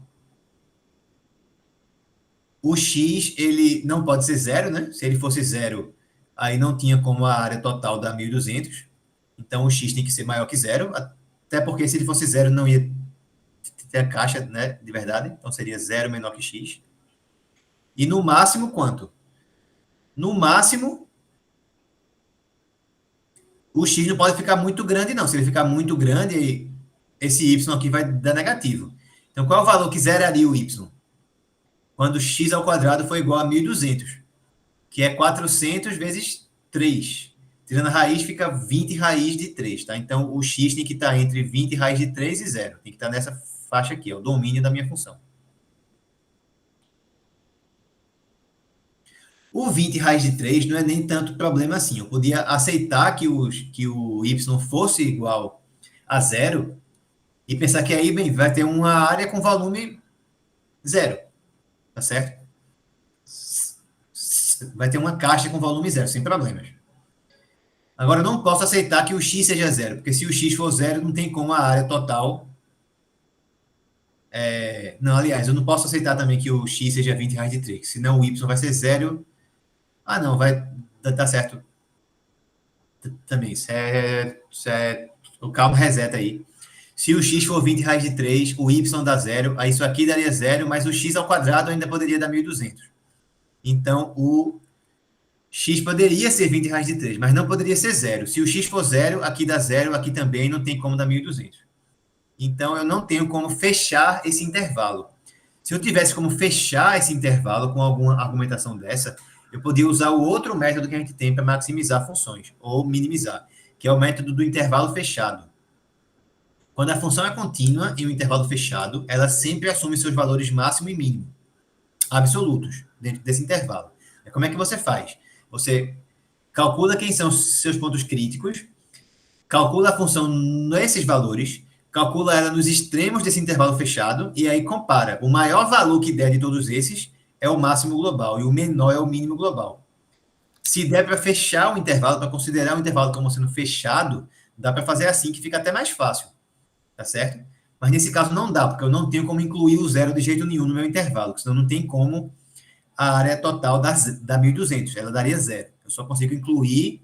O x, ele não pode ser zero, né? Se ele fosse zero, aí não tinha como a área total dar 1.200. Então, o x tem que ser maior que zero. Até porque se ele fosse zero, não ia ter a caixa, né? De verdade. Então, seria zero menor que x. E no máximo, quanto? No máximo, O x não pode ficar muito grande, não. Se ele ficar muito grande, esse y aqui vai dar negativo. Então, qual é o valor que zeraria o y? Quando x ao quadrado for igual a 1.200, que é 400 vezes 3. Tirando a raiz, fica 20 raiz de 3, tá? Então, o x tem que estar entre 20 raiz de 3 e 0. Tem que estar nessa faixa aqui, é o domínio da minha função. O 20 raiz de 3 não é nem tanto problema assim. Eu podia aceitar que o y fosse igual a 0 e pensar que aí, bem, vai ter uma área com volume 0, tá certo? Vai ter uma caixa com volume 0, sem problemas. Agora, eu não posso aceitar que o x seja 0, porque se o x for 0, não tem como a área total... Não, aliás, eu não posso aceitar também que o x seja 20 raiz de 3, senão o y vai ser 0. Ah, não, vai dar certo também. O calma, reseta aí. Se o x for 20 raiz de 3, o y dá 0, aí isso aqui daria 0, mas o x ao quadrado ainda poderia dar 1.200. Então, o x poderia ser 20 raiz de 3, mas não poderia ser 0. Se o x for 0, aqui dá 0, aqui também não tem como dar 1.200. Então, eu não tenho como fechar esse intervalo. Se eu tivesse como fechar esse intervalo com alguma argumentação dessa, eu podia usar o outro método que a gente tem para maximizar funções, ou minimizar, que é o método do intervalo fechado. Quando a função é contínua em um intervalo fechado, ela sempre assume seus valores máximo e mínimo, absolutos, dentro desse intervalo. Como é que você faz? Você calcula quem são seus pontos críticos, calcula a função nesses valores, calcula ela nos extremos desse intervalo fechado, e aí compara. O maior valor que der de todos esses é o máximo global, e o menor é o mínimo global. Se der para fechar o intervalo, para considerar o intervalo como sendo fechado, dá para fazer assim, que fica até mais fácil. Tá certo? Mas nesse caso não dá, porque eu não tenho como incluir o 0 de jeito nenhum no meu intervalo, senão não tem como a área total da 1.200, ela daria 0. Eu só consigo incluir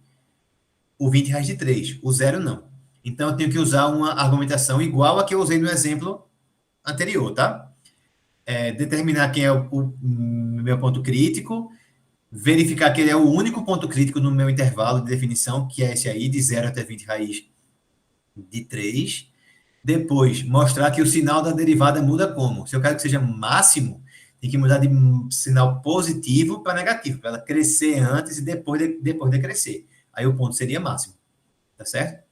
o 20 raiz de 3, o 0 não. Então eu tenho que usar uma argumentação igual a que eu usei no exemplo anterior, tá? Determinar quem é o meu ponto crítico, verificar que ele é o único ponto crítico no meu intervalo de definição, que é esse aí, de 0 até 20 raiz de 3. Depois, mostrar que o sinal da derivada muda como? Se eu quero que seja máximo, tem que mudar de sinal positivo para negativo, para ela crescer antes e depois decrescer. Aí o ponto seria máximo. Tá certo?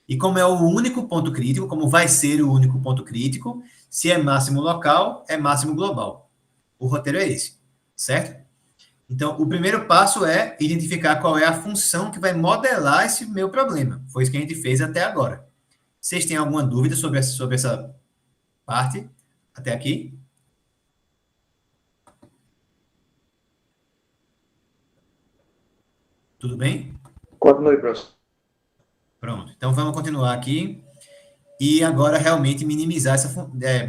E como é o único ponto crítico, como vai ser o único ponto crítico, se é máximo local, é máximo global. O roteiro é esse. Certo? Então, o primeiro passo é identificar qual é a função que vai modelar esse meu problema. Foi isso que a gente fez até agora. Vocês têm alguma dúvida sobre essa parte até aqui? Tudo bem? Continue, professor. Pronto. Então, vamos continuar aqui. E agora, realmente,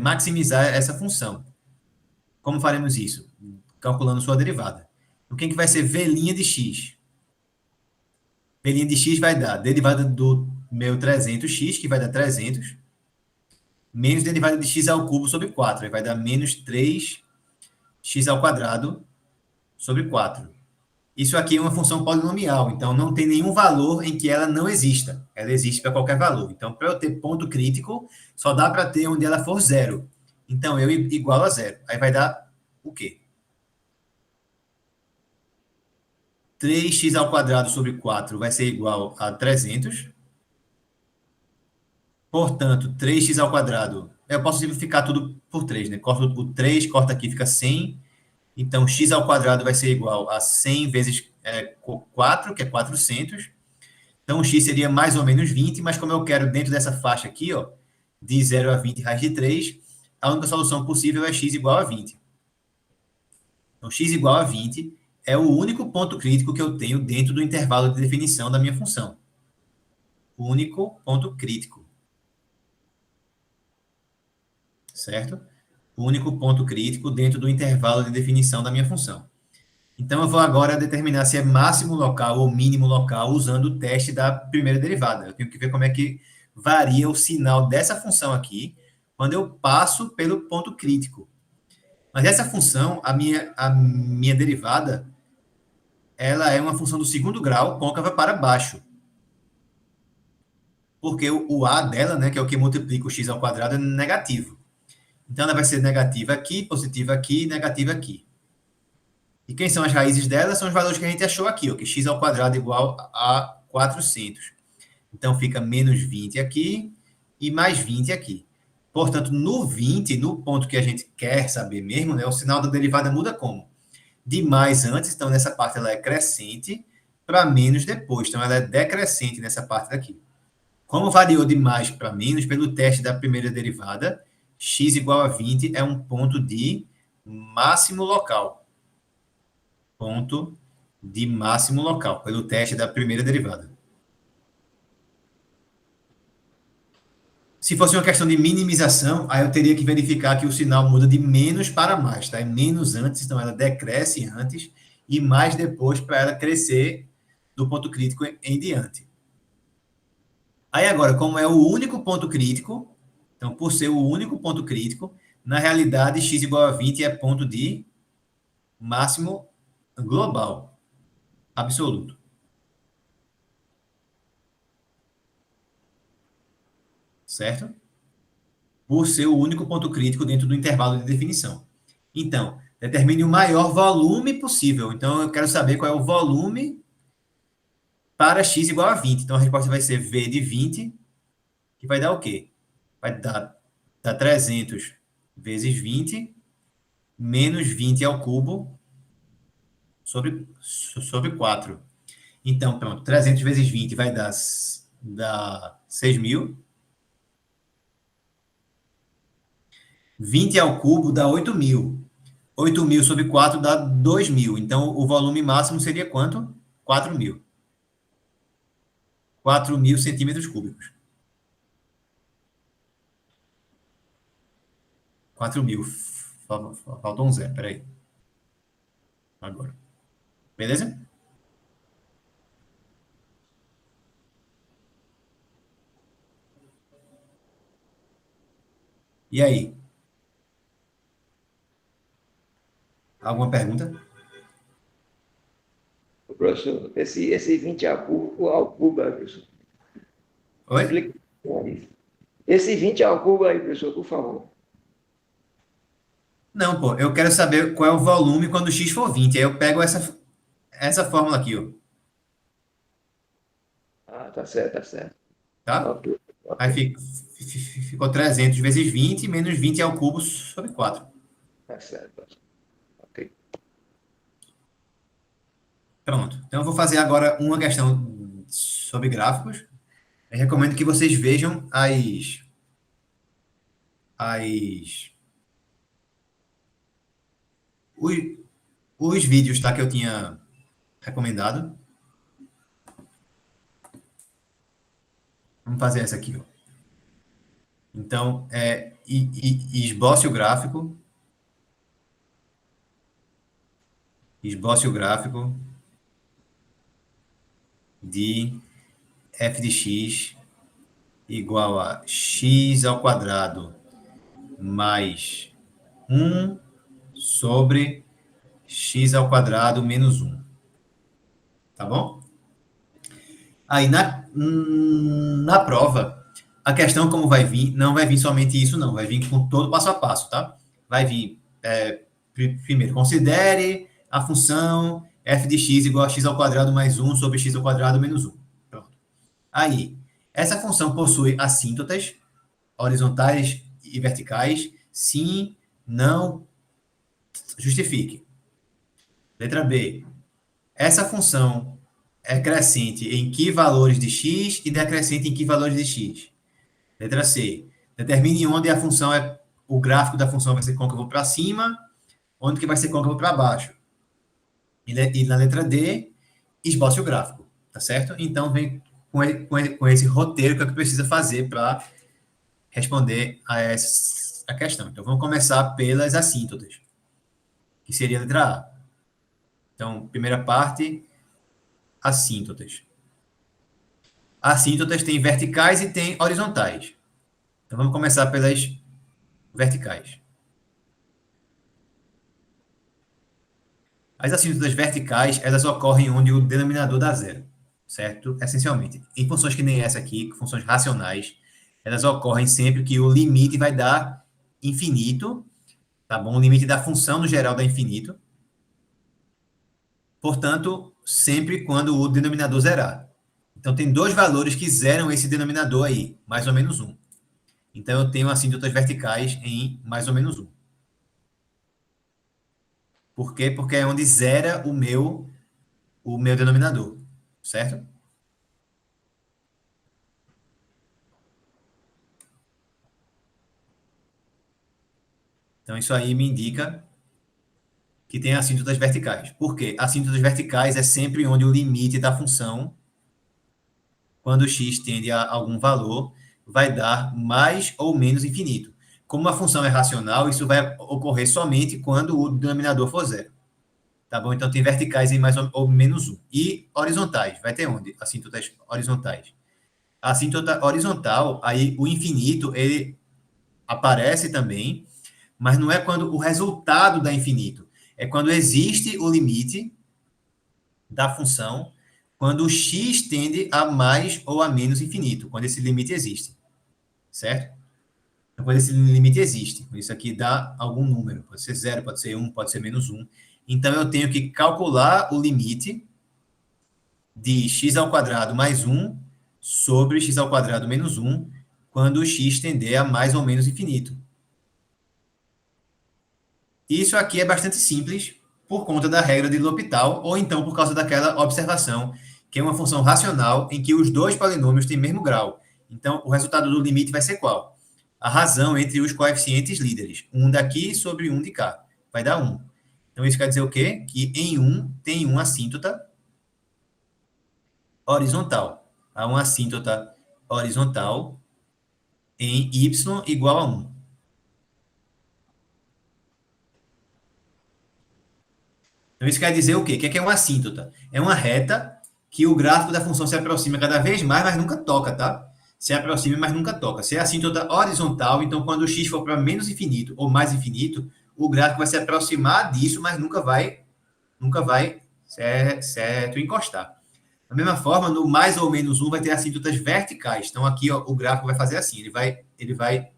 maximizar essa função. Como faremos isso? Calculando sua derivada. O que vai ser V' de x? V' de x vai dar derivada do meu 300x, que vai dar 300, menos derivada de x ao cubo sobre 4, aí vai dar menos 3x ao quadrado sobre 4. Isso aqui é uma função polinomial, então não tem nenhum valor em que ela não exista. Ela existe para qualquer valor. Então, para eu ter ponto crítico, só dá para ter onde ela for 0. Então, eu igualo a 0. Aí vai dar o quê? 3x ao quadrado sobre 4 vai ser igual a 300. Portanto, 3x ao quadrado, eu posso simplificar tudo por 3, né? Corto o 3, corta aqui, fica 100. Então, x ao quadrado vai ser igual a 100 vezes 4, que é 400. Então, o x seria mais ou menos 20, mas como eu quero dentro dessa faixa aqui, ó, de 0 a 20 raiz de 3, a única solução possível é x igual a 20. Então, x igual a 20 é o único ponto crítico que eu tenho dentro do intervalo de definição da minha função. O único ponto crítico. Certo? O único ponto crítico dentro do intervalo de definição da minha função. Então, eu vou agora determinar se é máximo local ou mínimo local usando o teste da primeira derivada. Eu tenho que ver como é que varia o sinal dessa função aqui quando eu passo pelo ponto crítico. Mas essa função, a minha derivada, ela é uma função do segundo grau, côncava para baixo. porque o A dela, né, que é o que multiplica o x ao quadrado, é negativo. Então, ela vai ser negativa aqui, positiva aqui e negativa aqui. E quem são as raízes dela? São os valores que a gente achou aqui, ó, que x ao quadrado é igual a 400. Então, fica menos 20 aqui e mais 20 aqui. Portanto, no 20, no ponto que a gente quer saber mesmo, né, o sinal da derivada muda como? De mais antes, então nessa parte ela é crescente, para menos depois, então ela é decrescente nessa parte daqui. Como variou de mais para menos, pelo teste da primeira derivada, x igual a 20 é um ponto de máximo local. Ponto de máximo local, pelo teste da primeira derivada. Se fosse uma questão de minimização, aí eu teria que verificar que o sinal muda de menos para mais, tá? É menos antes, então ela decresce antes, e mais depois para ela crescer do ponto crítico em diante. Aí agora, como é o único ponto crítico, então por ser o único ponto crítico, na realidade x igual a 20 é ponto de máximo global, absoluto. Certo? Por ser o único ponto crítico dentro do intervalo de definição. Então, determine o maior volume possível. Então, eu quero saber qual é o volume para x igual a 20. Então, a resposta vai ser V de 20, que vai dar o quê? Vai dar 300 vezes 20, menos 20 ao cubo, sobre 4. Então, pronto, 300 vezes 20 vai dar 6.000. 20 ao cubo dá 8.000. 8.000 sobre 4 dá 2.000. Então, o volume máximo seria quanto? 4.000. 4.000 centímetros cúbicos. 4.000. Faltou um zero, peraí. Agora. Beleza? E aí? Alguma pergunta? Professor, esse 20 ao cubo aí, professor. Oi? Explica aí. Esse 20 ao cubo aí, professor, por favor. Não, pô, eu quero saber qual é o volume quando x for 20. Aí eu pego essa fórmula aqui, ó. Ah, tá certo, tá certo. Tá? Ok, Aí ok, ficou 300 vezes 20, menos 20 ao cubo sobre 4. tá certo. Ok. Pronto. Então eu vou fazer agora uma questão sobre gráficos. Eu recomendo que vocês vejam as os, os vídeos, tá, que eu tinha recomendado. Vamos fazer essa aqui, ó. Então, esboce o gráfico. Esboce o gráfico de f de x igual a x ao quadrado mais 1 sobre x ao quadrado menos 1. Tá bom? Aí, na prova, a questão como vai vir, não vai vir somente isso, não. Vai vir com todo passo a passo, tá? Vai vir, primeiro, considere a função f de x igual a x ao quadrado mais 1 sobre x ao quadrado menos 1. Pronto. Aí, essa função possui assíntotas horizontais e verticais? Sim, não, justifique. Letra B. Essa função é crescente em que valores de x e decrescente em que valores de x? Letra C. Determine onde a função o gráfico da função vai ser côncavo para cima, onde que vai ser côncavo para baixo. E na letra D, esboce o gráfico, tá certo? Então, vem com esse roteiro que é o que precisa fazer para responder a questão. Então, vamos começar pelas assíntotas, que seria a letra A. Então, primeira parte, assíntotas. Assíntotas tem verticais e tem horizontais. Então, vamos começar pelas verticais. As assíntotas verticais, elas ocorrem onde o denominador dá zero, certo? Essencialmente. Em funções que nem essa aqui, funções racionais, elas ocorrem sempre que o limite vai dar infinito, tá bom? O limite da função no geral dá infinito. Portanto, sempre quando o denominador zerar. Então, tem dois valores que zeram esse denominador aí, mais ou menos 1. Então, eu tenho assíntotas verticais em mais ou menos 1. Por quê? Porque é onde zera o meu denominador, certo? Então, isso aí me indica que tem assíntotas verticais. Por quê? Assíntotas verticais é sempre onde o limite da função, quando x tende a algum valor, vai dar mais ou menos infinito. Como a função é racional, isso vai ocorrer somente quando o denominador for zero. Tá bom? Então, tem verticais em mais ou menos 1. E horizontais, vai ter onde? Assíntotas horizontais. A assíntota horizontal, aí o infinito, ele aparece também, mas não é quando o resultado dá infinito. É quando existe o limite da função, quando o x tende a mais ou a menos infinito, quando esse limite existe. Certo? Então, quando esse limite existe, isso aqui dá algum número, pode ser 0, pode ser 1, pode ser menos 1. Então, eu tenho que calcular o limite de x ao quadrado mais 1 sobre x ao quadrado menos 1, quando o x tender a mais ou menos infinito. Isso aqui é bastante simples por conta da regra de L'Hopital, ou então por causa daquela observação, que é uma função racional em que os dois polinômios têm mesmo grau. Então, o resultado do limite vai ser qual? A razão entre os coeficientes líderes. 1 daqui sobre 1 de cá. Vai dar 1. Então, isso quer dizer o quê? Que em 1 tem uma assíntota horizontal. Há uma assíntota horizontal em y igual a 1. Então, isso quer dizer o quê? O que é uma assíntota? É uma reta que o gráfico da função se aproxima cada vez mais, mas nunca toca, tá? Se aproxima, mas nunca toca. Se é assíntota horizontal, então quando o x for para menos infinito ou mais infinito, o gráfico vai se aproximar disso, mas nunca vai certo, encostar. Da mesma forma, no mais ou menos 1 vai ter assíntotas verticais. Então, aqui ó, o gráfico vai fazer assim, ele vai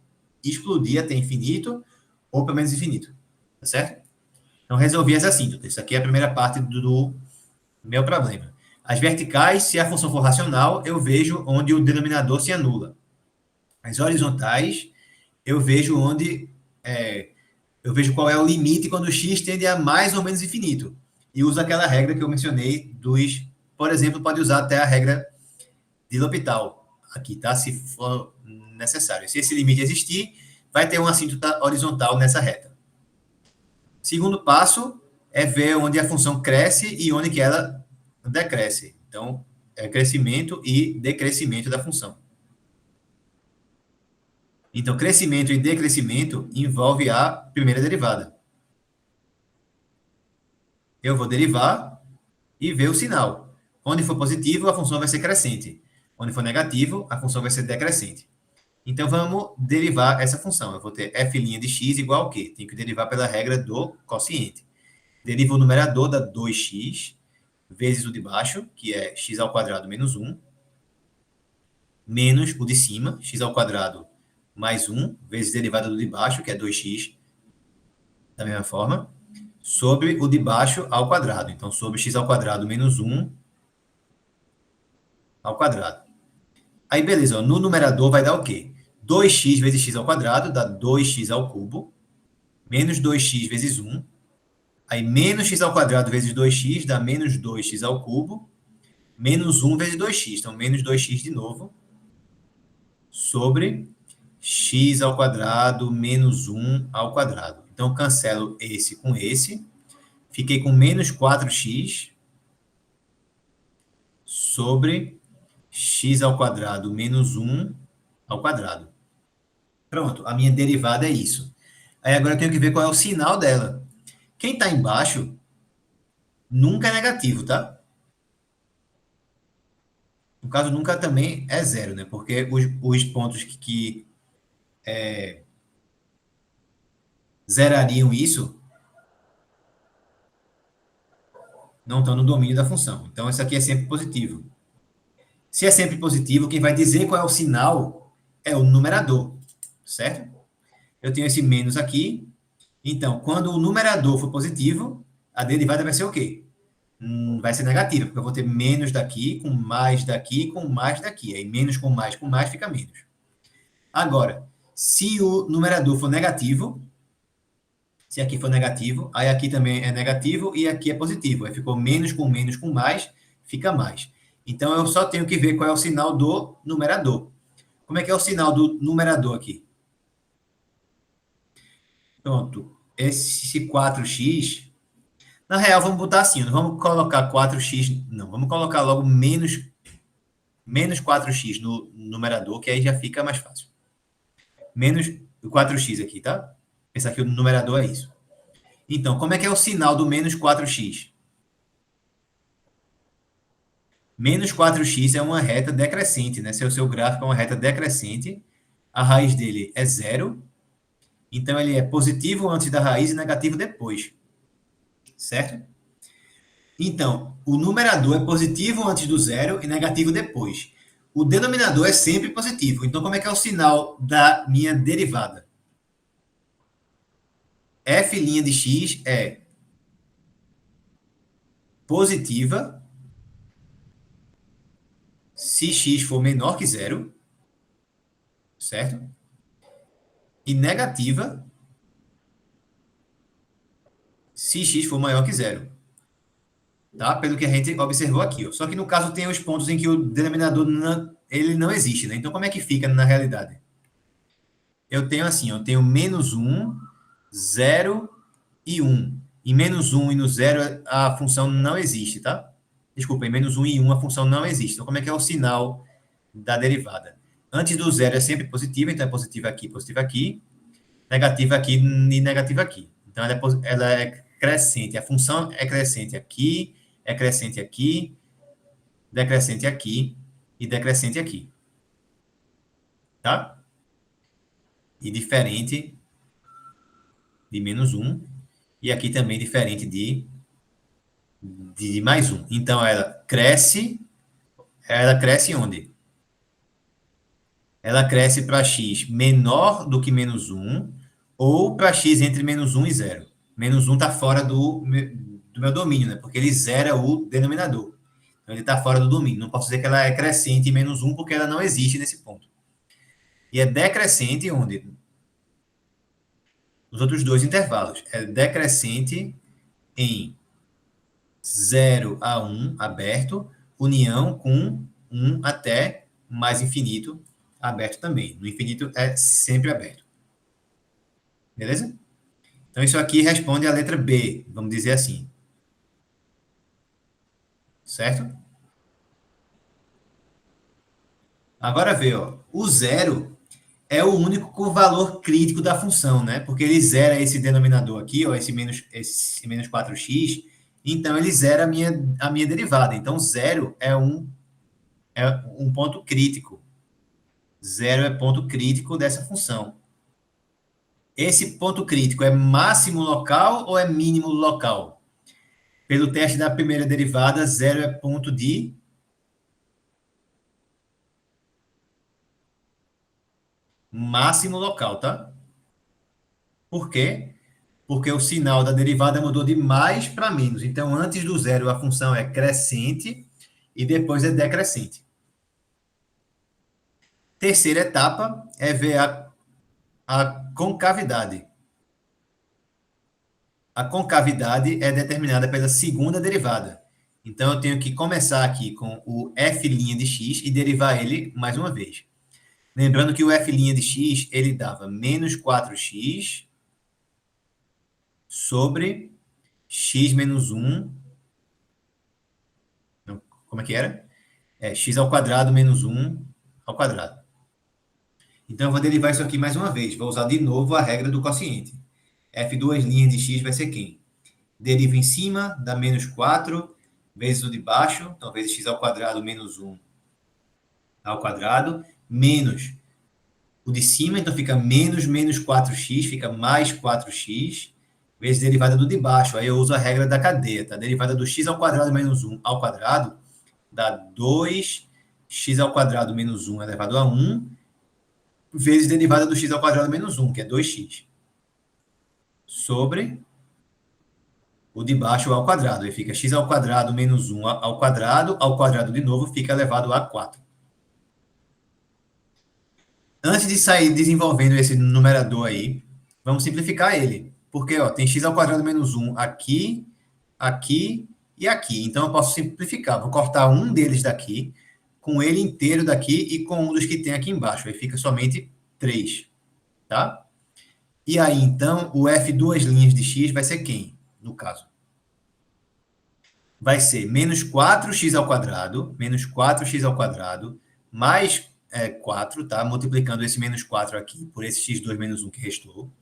explodir até infinito ou para menos infinito. Tá certo? Então, resolvi as assíntotas. Isso aqui é a primeira parte do meu problema. As verticais, se a função for racional, eu vejo onde o denominador se anula. As horizontais, eu vejo eu vejo qual é o limite quando o x tende a mais ou menos infinito. E uso aquela regra que eu mencionei por exemplo, pode usar até a regra de L'Hopital aqui, tá? Se for necessário. Se esse limite existir, vai ter uma assíntota horizontal nessa reta. Segundo passo é ver onde a função cresce e onde que ela decresce. Então, é crescimento e decrescimento da função. Então, crescimento e decrescimento envolve a primeira derivada. Eu vou derivar e ver o sinal. Onde for positivo, a função vai ser crescente. Onde for negativo, a função vai ser decrescente. Então, vamos derivar essa função. Eu vou ter f' de x igual ao quê? Tenho que derivar pela regra do quociente. Deriva o numerador da 2x vezes o de baixo, que é x ao quadrado menos 1, menos o de cima, x ao quadrado mais 1, vezes derivada do de baixo, que é 2x, da mesma forma, sobre o de baixo ao quadrado. Então, sobre x ao quadrado menos 1 ao quadrado. Aí, beleza, ó, no numerador vai dar o quê? 2x vezes x ao quadrado dá 2x ao cubo, menos 2x vezes 1, aí menos x ao quadrado vezes 2x dá menos 2x ao cubo, menos 1 vezes 2x, então menos 2x de novo, sobre x ao quadrado menos 1 ao quadrado. Então, cancelo esse com esse, fiquei com menos 4x sobre x ao quadrado menos 1 ao quadrado. Pronto, a minha derivada é isso. Aí agora eu tenho que ver qual é o sinal dela. Quem está embaixo nunca é negativo, tá? No caso, nunca também é zero, né? Porque os pontos que zerariam isso não estão no domínio da função. Então, isso aqui é sempre positivo. Se é sempre positivo, quem vai dizer qual é o sinal é o numerador, certo? Eu tenho esse menos aqui. Então, quando o numerador for positivo, a derivada vai ser o quê? Vai ser negativa, porque eu vou ter menos daqui, com mais daqui, com mais daqui. Aí menos com mais fica menos. Agora, se o numerador for negativo, se aqui for negativo, aí aqui também é negativo e aqui é positivo. Aí ficou menos, com mais, fica mais. Então, eu só tenho que ver qual é o sinal do numerador. Como é que é o sinal do numerador aqui? Pronto. Esse 4x, na real, vamos botar assim, não vamos colocar 4x, não, vamos colocar logo menos 4x no numerador, que aí já fica mais fácil. Menos o 4x aqui, tá? Pensar que o numerador é isso. Então, como é que é o sinal do menos 4x? Menos 4x é uma reta decrescente, né? Se o seu gráfico é uma reta decrescente, a raiz dele é zero, então ele é positivo antes da raiz e negativo depois. Certo? Então, o numerador é positivo antes do zero e negativo depois. O denominador é sempre positivo. Então, como é que é o sinal da minha derivada? F' de x é positiva se x for menor que zero, certo? E negativa se x for maior que zero. Tá? Pelo que a gente observou aqui. Ó. Só que no caso tem os pontos em que o denominador ele não existe. Né? Então, como é que fica na realidade? Eu tenho assim, eu tenho menos 1, 0 e 1. Em menos 1 e no 0 a função não existe, tá? Desculpa, em menos 1 e 1 a função não existe. Então, como é que é o sinal da derivada? Antes do zero é sempre positivo, então é positiva aqui, negativa aqui e negativa aqui. Então, ela é crescente. A função é crescente aqui, decrescente aqui e decrescente aqui. Tá? E diferente de menos 1. E aqui também diferente de mais 1. Então, ela cresce onde? Ela cresce para x menor do que menos 1 ou para x entre menos 1 e 0. Menos 1 está fora do meu domínio, né? Porque ele zera o denominador. Então, ele está fora do domínio. Não posso dizer que ela é crescente em menos 1 porque ela não existe nesse ponto. E é decrescente onde? Os outros dois intervalos. É decrescente em 0 a 1 aberto, união com 1 até mais infinito aberto também. No infinito é sempre aberto. Beleza? Então, isso aqui responde a letra B, vamos dizer assim. Certo? Agora vê, ó, o zero é o único valor crítico da função, né? Porque ele zera esse denominador aqui, ó, esse menos 4x, então ele zera a minha derivada. Então, zero é um ponto crítico. Zero é ponto crítico dessa função. Esse ponto crítico é máximo local ou é mínimo local? Pelo teste da primeira derivada, zero é ponto de máximo local, tá? Por quê? Porque o sinal da derivada mudou de mais para menos. Então, antes do zero, a função é crescente e depois é decrescente. Terceira etapa é ver a concavidade. A concavidade é determinada pela segunda derivada. Então, eu tenho que começar aqui com o f' de x e derivar ele mais uma vez. Lembrando que o f' de x, ele dava menos 4x sobre x menos 1. Não, como é que era? X ao quadrado menos 1 ao quadrado. Então, eu vou derivar isso aqui mais uma vez. Vou usar de novo a regra do quociente. F2' de x vai ser quem? Deriva em cima, dá menos 4, vezes o de baixo, então vezes x ao quadrado menos 1 ao quadrado, menos o de cima, então fica menos 4x, fica mais 4x, vezes derivada do de baixo. Aí eu uso a regra da cadeia, tá? Derivada do x ao quadrado menos 1 ao quadrado dá 2 x ao quadrado menos 1 elevado a 1, vezes derivada do x ao quadrado menos 1, que é 2x, sobre o de baixo ao quadrado. Aí fica x ao quadrado menos 1 ao quadrado de novo, fica elevado a 4. Antes de sair desenvolvendo esse numerador aí, vamos simplificar ele. Porque ó, tem x ao quadrado menos 1 aqui, aqui e aqui. Então eu posso simplificar. Vou cortar um deles daqui, com ele inteiro daqui e com um dos que tem aqui embaixo. Aí fica somente 3. Tá? E aí, então, o f duas linhas de x vai ser quem, no caso? Vai ser menos 4x ao quadrado, mais 4, tá? Multiplicando esse menos 4 aqui por esse x2 menos 1 que restou.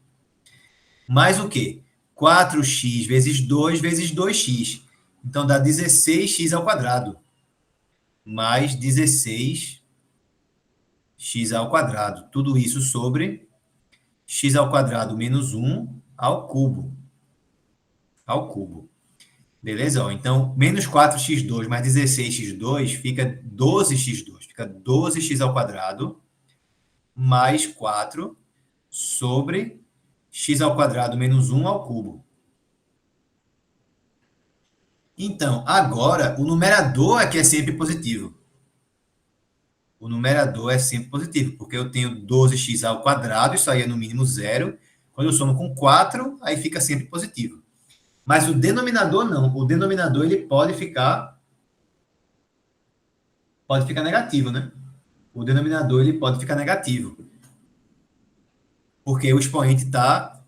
Mais o quê? 4x vezes 2 vezes 2x. Então, dá 16x ao quadrado. Mais 16x ao quadrado. Tudo isso sobre x ao quadrado menos 1 ao cubo. Ao cubo. Beleza? Ó, então, menos 4x2 mais 16x2 fica 12x2. Fica 12x ao quadrado mais 4 sobre x ao quadrado menos 1 ao cubo. Então, agora, o numerador aqui é sempre positivo. O numerador é sempre positivo, porque eu tenho 12x ao quadrado, isso aí é no mínimo zero. Quando eu somo com 4, aí fica sempre positivo. Mas o denominador não. O denominador ele pode ficar negativo, né? O denominador ele pode ficar negativo. Porque o expoente tá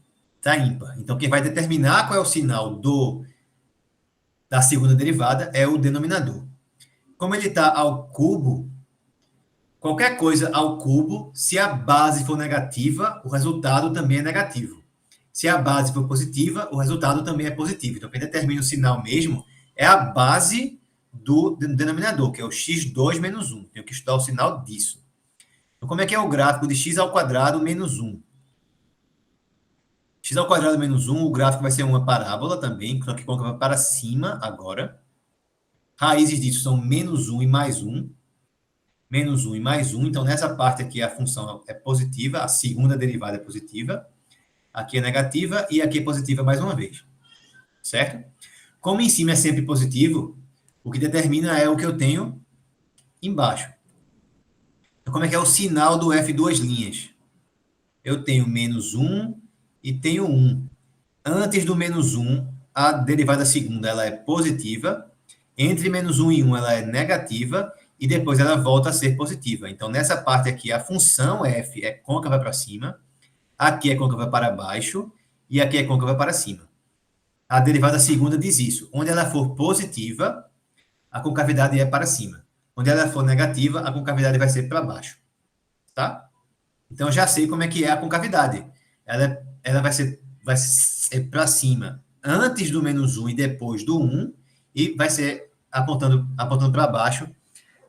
ímpar. Então, quem vai determinar qual é o sinal da segunda derivada é o denominador. Como ele está ao cubo, qualquer coisa ao cubo, se a base for negativa, o resultado também é negativo. Se a base for positiva, o resultado também é positivo. Então, quem determina o sinal mesmo é a base do denominador, que é o x2 menos 1. Tenho que estudar o sinal disso. Então, como é que é o gráfico de x ao quadrado menos 1? X ao quadrado menos 1, o gráfico vai ser uma parábola também, só que coloca para cima agora. Raízes disso são menos 1 e mais 1. Menos 1 e mais 1. Então, nessa parte aqui, a função é positiva, a segunda derivada é positiva. Aqui é negativa e aqui é positiva mais uma vez. Certo? Como em cima é sempre positivo, o que determina é o que eu tenho embaixo. Então, como é que é o sinal do f duas linhas? Eu tenho menos 1 e tenho 1. Antes do menos 1, a derivada segunda ela é positiva. Entre menos 1 e 1, ela é negativa. E depois ela volta a ser positiva. Então, nessa parte aqui, a função f é côncava para cima. Aqui é côncava para baixo. E aqui é côncava para cima. A derivada segunda diz isso. Onde ela for positiva, a concavidade é para cima. Onde ela for negativa, a concavidade vai ser para baixo. Tá? Então, já sei como é que é a concavidade. Ela vai ser para cima antes do menos 1 e depois do 1. E vai ser apontando para baixo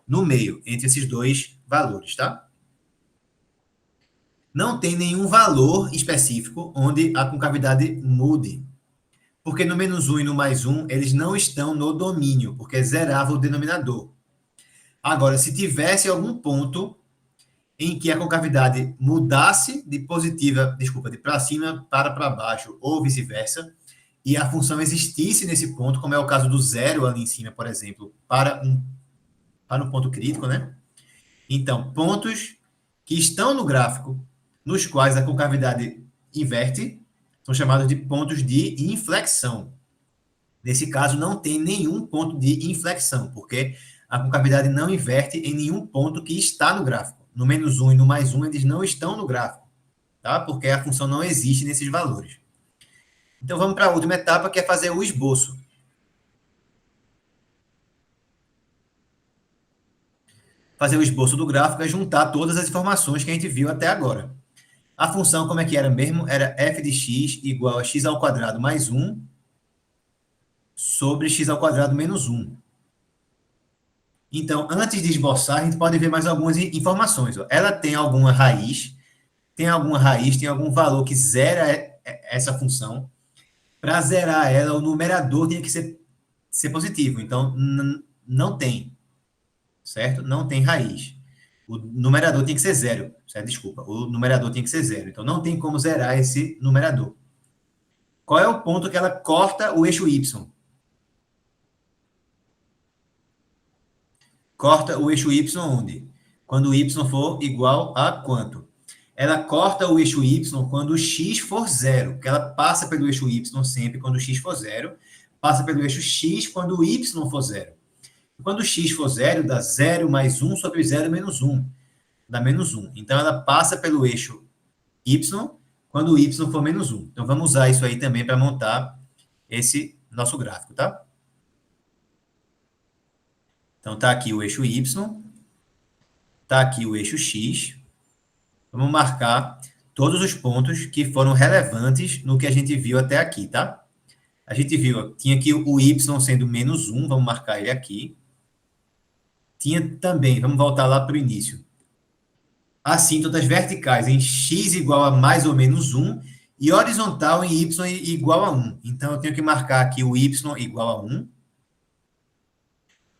no meio, entre esses dois valores, tá? Não tem nenhum valor específico onde a concavidade mude. Porque no menos 1 e no mais 1, eles não estão no domínio, porque zerava o denominador. Agora, se tivesse algum ponto em que a concavidade mudasse de para cima para baixo, ou vice-versa, e a função existisse nesse ponto, como é o caso do zero ali em cima, por exemplo, para um ponto crítico, né? Então, pontos que estão no gráfico, nos quais a concavidade inverte, são chamados de pontos de inflexão. Nesse caso, não tem nenhum ponto de inflexão, porque a concavidade não inverte em nenhum ponto que está no gráfico. No menos 1 e no mais 1, eles não estão no gráfico, tá? Porque a função não existe nesses valores. Então, vamos para a última etapa, que é fazer o esboço. Fazer o esboço do gráfico é juntar todas as informações que a gente viu até agora. A função, como é que era mesmo? Era f de x igual a x ao quadrado mais 1 sobre x ao quadrado menos 1. Então, antes de esboçar, a gente pode ver mais algumas informações. Ela tem alguma raiz, tem algum valor que zera essa função. Para zerar ela, o numerador tinha que ser positivo. Então, não tem. certo? Não tem raiz. O numerador tem que ser zero, certo? Desculpa, o numerador tem que ser zero. Então, não tem como zerar esse numerador. Qual é o ponto que ela corta o eixo y? Corta o eixo y onde? Quando o y for igual a quanto? Ela corta o eixo y quando o x for zero, porque ela passa pelo eixo y sempre quando o x for zero, passa pelo eixo x quando o y for zero. Quando o x for zero, dá 0 mais 1 sobre 0 menos 1. Dá menos 1. Então, ela passa pelo eixo y quando o y for menos 1. Então, vamos usar isso aí também para montar esse nosso gráfico, tá? Então, tá aqui o eixo y, tá aqui o eixo x. Vamos marcar todos os pontos que foram relevantes no que a gente viu até aqui, tá? A gente viu, tinha aqui o y sendo menos 1, vamos marcar ele aqui. Tinha também, vamos voltar lá para o início, assíntotas verticais em x igual a mais ou menos 1 e horizontal em y igual a 1. Então, eu tenho que marcar aqui o y igual a 1,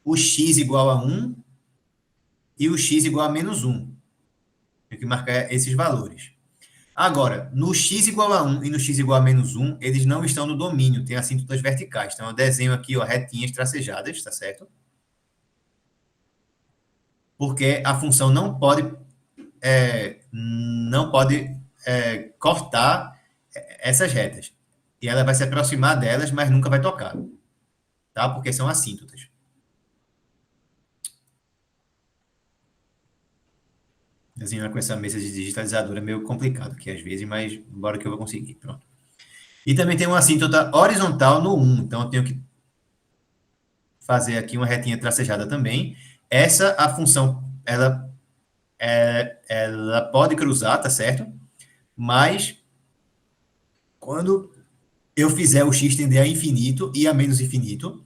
o x igual a 1 e o x igual a menos 1. Tenho que marcar esses valores. Agora, no x igual a 1 e no x igual a menos 1, eles não estão no domínio, tem assíntotas verticais. Então, eu desenho aqui, ó, retinhas tracejadas, tá certo? Porque a função não pode cortar essas retas. E ela vai se aproximar delas, mas nunca vai tocar. Tá? Porque são assíntotas. Desenhar com essa mesa de digitalizador é meio complicado aqui às vezes, mas bora que eu vou conseguir. Pronto. E também tem uma assíntota horizontal no 1. Então, eu tenho que fazer aqui uma retinha tracejada também. Essa, a função, ela pode cruzar, tá certo? Mas, quando eu fizer o x tender a infinito e a menos infinito,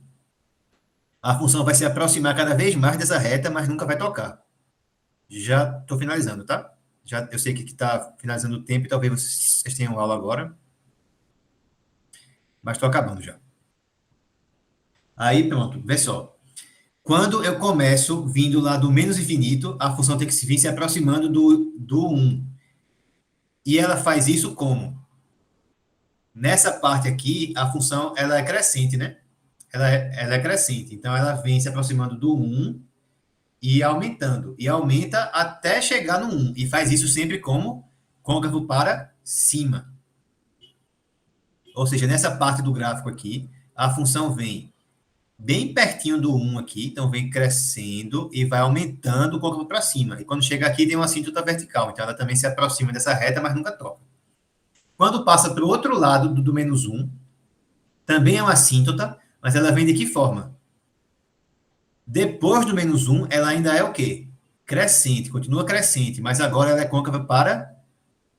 a função vai se aproximar cada vez mais dessa reta, mas nunca vai tocar. Já estou finalizando, tá? Eu sei que está finalizando o tempo e talvez vocês tenham aula agora. Mas estou acabando já. Aí, pronto. Vê só. Quando eu começo vindo lá do menos infinito, a função tem que vir se aproximando do 1. E ela faz isso como? Nessa parte aqui, a função ela é crescente, né? Ela é crescente. Então, ela vem se aproximando do 1 e aumentando. E aumenta até chegar no 1. E faz isso sempre como côncavo para cima. Ou seja, nessa parte do gráfico aqui, a função vem bem pertinho do 1 aqui, então vem crescendo e vai aumentando o côncavo para cima. E quando chega aqui, tem uma assíntota vertical. Então, ela também se aproxima dessa reta, mas nunca toca. Quando passa para o outro lado do menos 1, também é uma assíntota, mas ela vem de que forma? Depois do menos 1, ela ainda é o quê? Crescente, continua crescente, mas agora ela é côncava para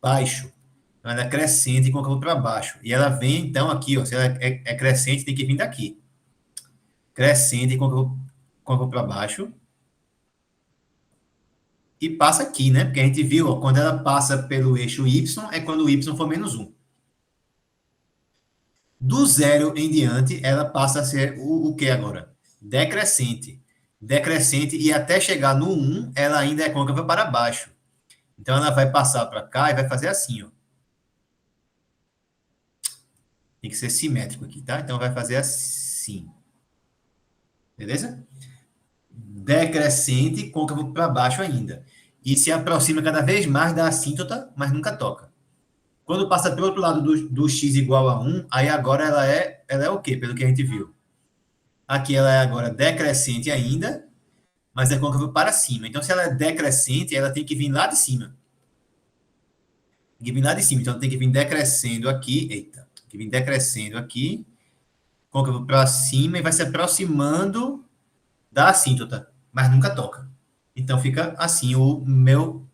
baixo. Então, ela é crescente e côncava para baixo. E ela vem, então, aqui, ó, se ela é crescente, tem que vir daqui. Crescente e côncavo para baixo. E passa aqui, né? Porque a gente viu, ó, quando ela passa pelo eixo y, é quando o y for menos 1. Do 0 em diante, ela passa a ser o que agora? Decrescente. Decrescente, e até chegar no 1, ela ainda é côncava para baixo. Então, ela vai passar para cá e vai fazer assim, ó. Tem que ser simétrico aqui, tá? Então, vai fazer assim. Beleza? Decrescente, côncavo para baixo ainda. E se aproxima cada vez mais da assíntota, mas nunca toca. Quando passa pelo outro lado do x igual a 1, aí agora ela é o quê? Pelo que a gente viu. Aqui ela é agora decrescente ainda, mas é côncavo para cima. Então, se ela é decrescente, ela tem que vir lá de cima. Tem que vir lá de cima. Então, tem que vir decrescendo aqui. Eita. Tem que vir decrescendo aqui. Côncavo para cima e vai se aproximando da assíntota, mas nunca toca. Então, fica assim o meu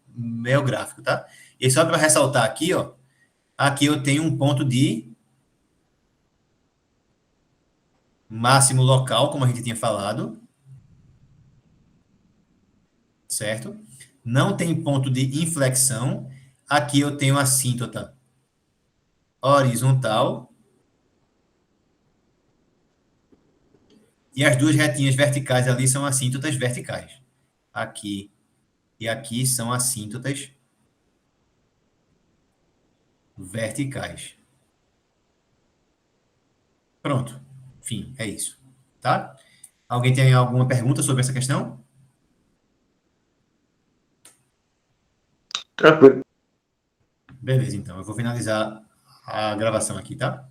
gráfico, tá? E só para ressaltar aqui, ó. Aqui eu tenho um ponto de máximo local, como a gente tinha falado. Certo? Não tem ponto de inflexão. Aqui eu tenho a assíntota horizontal. E as duas retinhas verticais ali são assíntotas verticais. aqui e aqui são assíntotas verticais. Pronto. Enfim, é isso. Tá? Alguém tem alguma pergunta sobre essa questão? Tranquilo. Beleza, então. Eu vou finalizar a gravação aqui, tá?